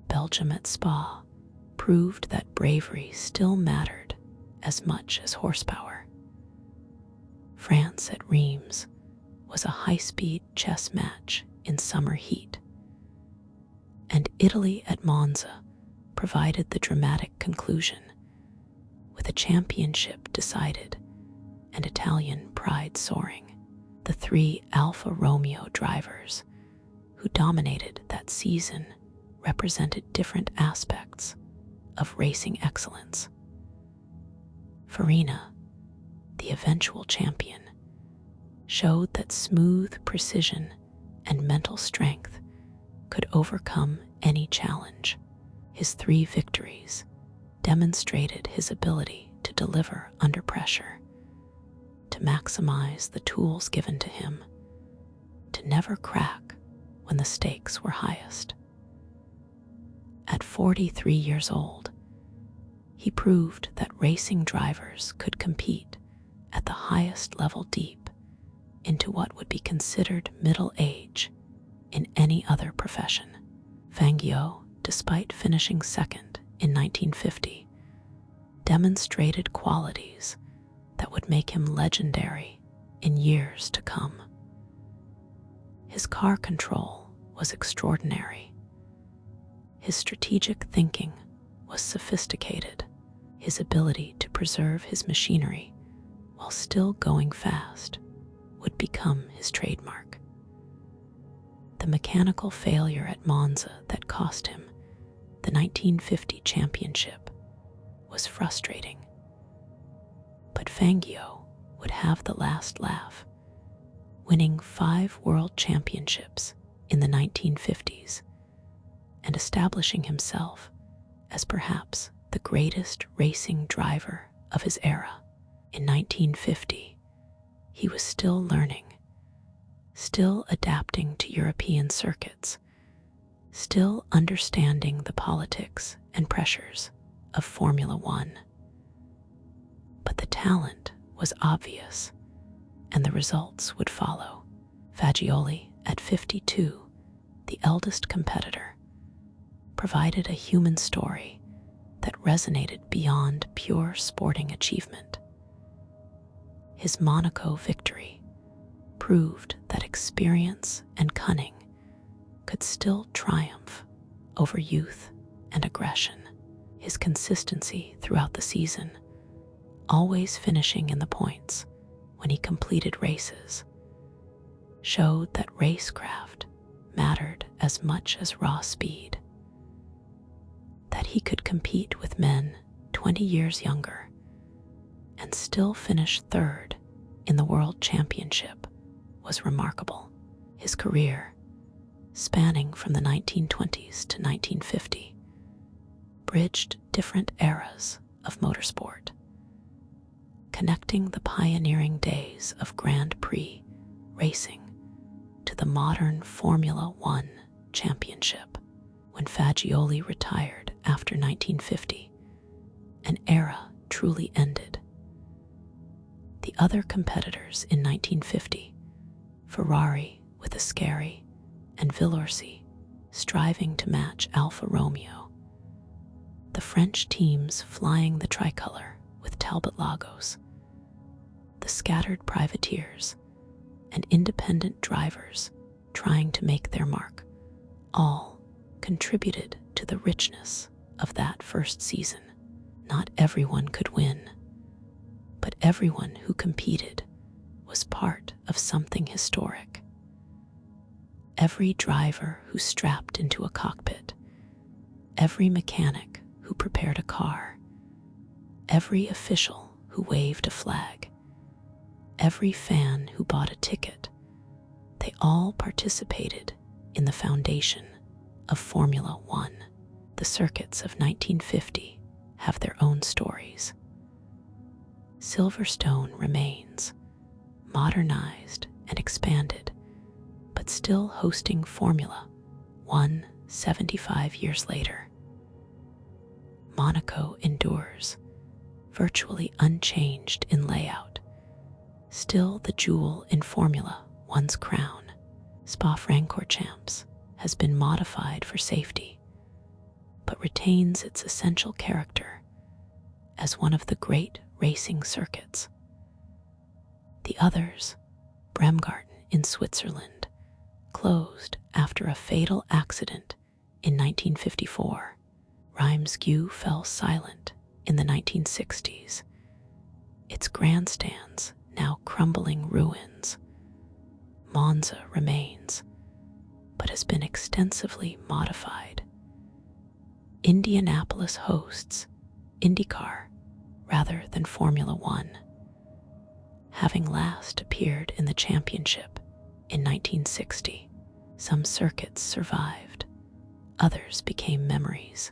Belgium at Spa proved that bravery still mattered as much as horsepower. France at Reims was a high-speed chess match in summer heat. And Italy at Monza provided the dramatic conclusion, with a championship decided and Italian pride soaring. The 3 Alfa Romeo drivers who dominated that season represented different aspects of racing excellence. Farina, the eventual champion, showed that smooth precision and mental strength could overcome any challenge. His 3 victories demonstrated his ability to deliver under pressure, to maximize the tools given to him, to never crack when the stakes were highest. At 43 years old, He proved that racing drivers could compete at the highest level deep into what would be considered middle age in any other profession. Fangio, despite finishing second in 1950, demonstrated qualities that would make him legendary in years to come. His car control was extraordinary. His strategic thinking was sophisticated. His ability to preserve his machinery while still going fast would become his trademark. The mechanical failure at Monza that cost him the 1950 championship was frustrating. But Fangio would have the last laugh, winning 5 world championships in the 1950s and establishing himself as perhaps the greatest racing driver of his era. In 1950, he was still learning, still adapting to European circuits, still understanding the politics and pressures of Formula One. But the talent was obvious, and the results would follow. Fagioli, at 52, the eldest competitor, provided a human story that resonated beyond pure sporting achievement. His Monaco victory proved that experience and cunning could still triumph over youth and aggression. His consistency throughout the season, always finishing in the points when he completed races, showed that racecraft mattered as much as raw speed. That he could compete with men 20 years younger and still finish third in the World Championship was remarkable. His career, spanning from the 1920s to 1950, bridged different eras of motorsport, connecting the pioneering days of Grand Prix racing to the modern Formula One championship. When Fagioli retired after 1950, an era truly ended. The other competitors in 1950, Ferrari with Ascari and Villorsi, striving to match Alfa Romeo, the French teams flying the tricolour with Talbot Lagos, the scattered privateers, and independent drivers trying to make their mark, all contributed to the richness of that first season. Not everyone could win, but everyone who competed was part of something historic. Every driver who strapped into a cockpit, every mechanic who prepared a car, every official who waved a flag, every fan who bought a ticket, they all participated in the foundation of Formula One. The circuits of 1950 have their own stories. Silverstone remains, modernized and expanded, but still hosting Formula One 75 years later. Monaco endures, virtually unchanged in layout, still the jewel in Formula One's crown. Spa-Francorchamps has been modified for safety, but retains its essential character as one of the great racing circuits. The others, Bremgarten in Switzerland, closed after a fatal accident in 1954. Reims fell silent in the 1960s, its grandstands now crumbling ruins. Monza remains, but has been extensively modified. Indianapolis hosts IndyCar rather than Formula One, having last appeared in the championship in 1960. Some circuits survived, others became memories,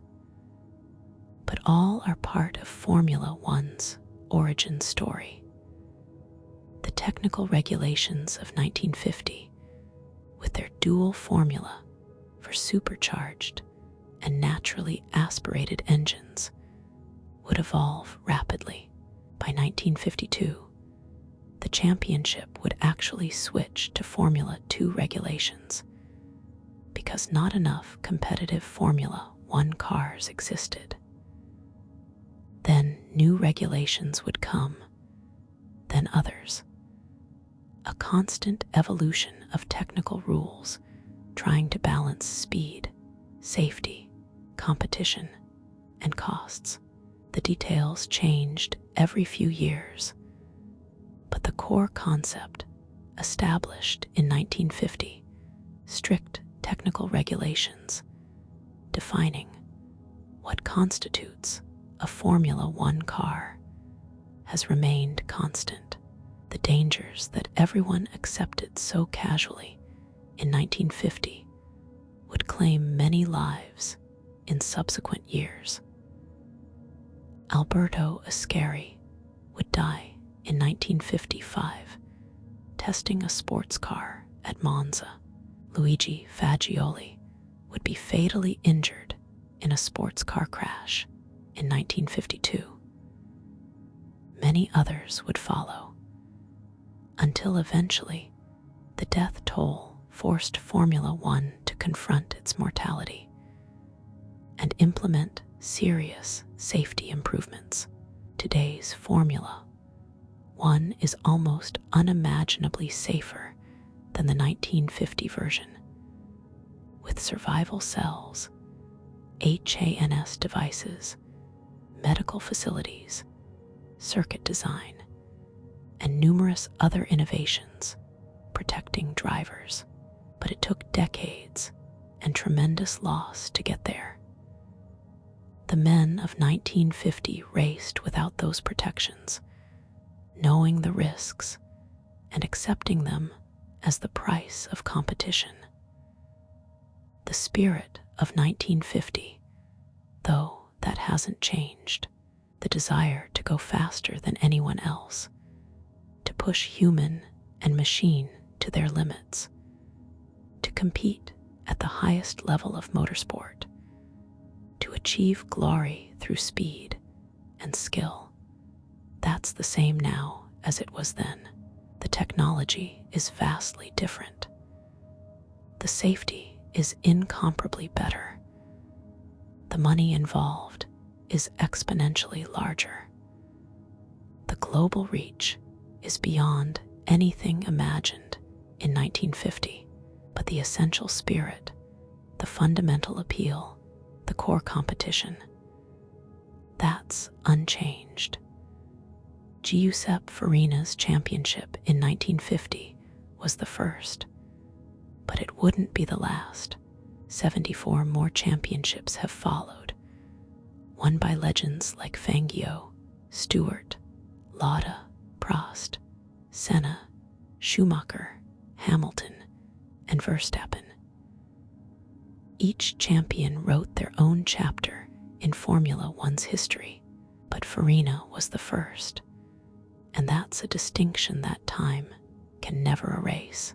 but all are part of Formula One's origin story. The technical regulations of 1950, with their dual formula for supercharged and naturally aspirated engines, would evolve rapidly. By 1952, the championship would actually switch to Formula 2 regulations because not enough competitive Formula 1 cars existed. Then new regulations would come, then others. A constant evolution of technical rules trying to balance speed, safety, competition, and costs. The details changed every few years, but the core concept, established in 1950, strict technical regulations defining what constitutes a Formula 1 car, has remained constant. The dangers that everyone accepted so casually in 1950 would claim many lives in subsequent years. Alberto Ascari would die in 1955 testing a sports car at Monza. Luigi Fagioli would be fatally injured in a sports car crash in 1952. Many others would follow, until eventually the death toll forced Formula 1 to confront its mortality and implement serious safety improvements. Today's Formula 1 is almost unimaginably safer than the 1950 version, with survival cells, HANS devices, medical facilities, circuit design, and numerous other innovations protecting drivers. But it took decades and tremendous loss to get there. The men of 1950 raced without those protections, knowing the risks and accepting them as the price of competition. The spirit of 1950, though, that hasn't changed. The desire to go faster than anyone else, to push human and machine to their limits, to compete at the highest level of motorsport, to achieve glory through speed and skill. That's the same now as it was then. The technology is vastly different. The safety is incomparably better. The money involved is exponentially larger. The global reach is beyond anything imagined in 1950, but the essential spirit, the fundamental appeal, the core competition, that's unchanged. Giuseppe Farina's championship in 1950 was the first, but it wouldn't be the last. 74 more championships have followed, won by legends like Fangio, Stewart, Lauda, Prost, Senna, Schumacher, Hamilton, and Verstappen. Each champion wrote their own chapter in Formula 1's history, but Farina was the first, and that's a distinction that time can never erase.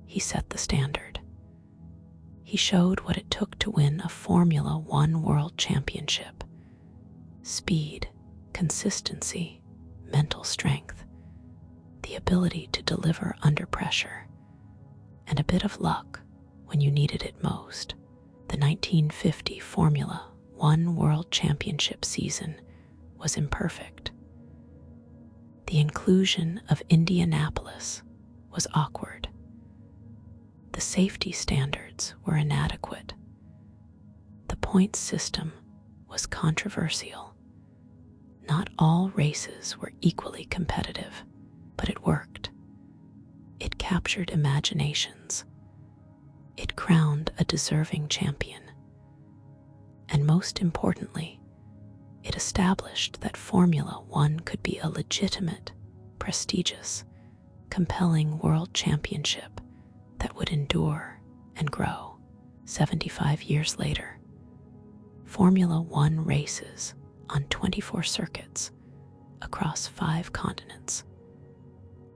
He set the standard. He showed what it took to win a Formula 1 World Championship. Speed, consistency, mental strength, the ability to deliver under pressure, and a bit of luck when you needed it most. The 1950 Formula 1 World Championship season was imperfect. The inclusion of Indianapolis was awkward. The safety standards were inadequate. The points system was controversial. Not all races were equally competitive, but it worked. It captured imaginations. It crowned a deserving champion. And most importantly, it established that Formula 1 could be a legitimate, prestigious, compelling world championship that would endure and grow. 75 years later, Formula 1 races on 24 circuits across 5 continents,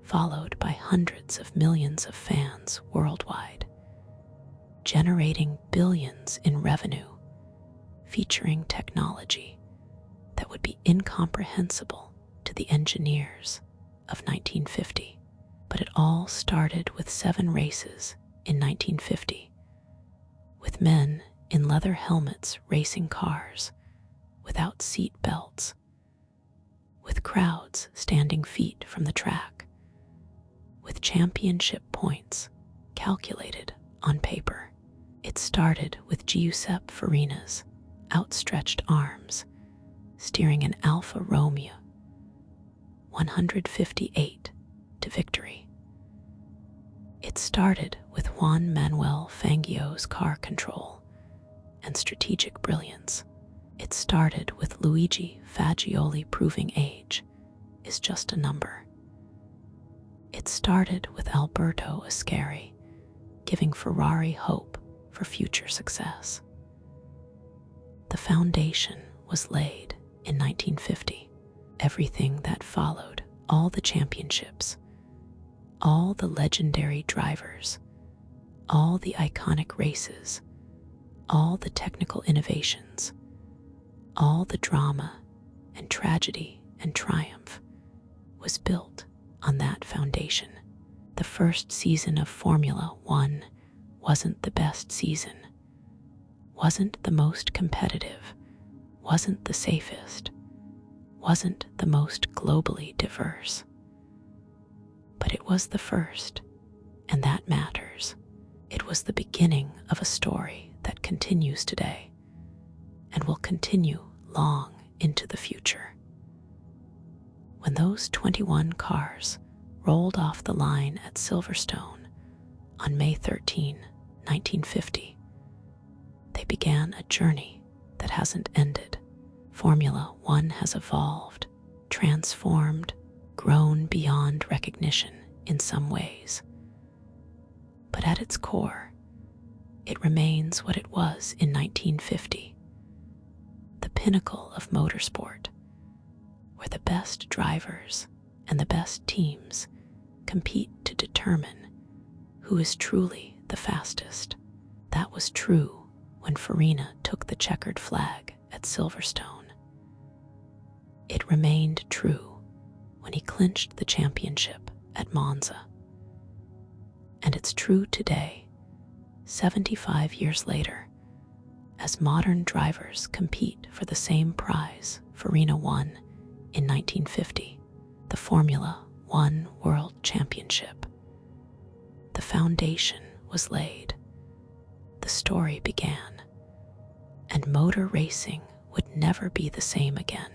followed by hundreds of millions of fans worldwide, generating billions in revenue, featuring technology would be incomprehensible to the engineers of 1950. But it all started with 7 races in 1950, with men in leather helmets racing cars without seat belts, with crowds standing feet from the track, with championship points calculated on paper. It started with Giuseppe Farina's outstretched arms steering an Alfa Romeo 158 to victory. It started with Juan Manuel Fangio's car control and strategic brilliance. It started with Luigi Fagioli proving age is just a number. It started with Alberto Ascari giving Ferrari hope for future success. The foundation was laid in 1950. Everything that followed, all the championships, all the legendary drivers, all the iconic races, all the technical innovations, all the drama and tragedy and triumph was built on that foundation. The first season of Formula One wasn't the best season, wasn't the most competitive, wasn't the safest, wasn't the most globally diverse. But it was the first, and that matters. It was the beginning of a story that continues today and will continue long into the future. When those 21 cars rolled off the line at Silverstone on May 13, 1950, they began a journey that hasn't ended. Formula One has evolved, transformed, grown beyond recognition in some ways. But at its core, it remains what it was in 1950, the pinnacle of motorsport, where the best drivers and the best teams compete to determine who is truly the fastest. That was true when Farina took the checkered flag at Silverstone. It remained true when he clinched the championship at Monza. And it's true today, 75 years later, as modern drivers compete for the same prize Farina won in 1950, the Formula One World Championship. The foundation was laid, the story began, and motor racing would never be the same again.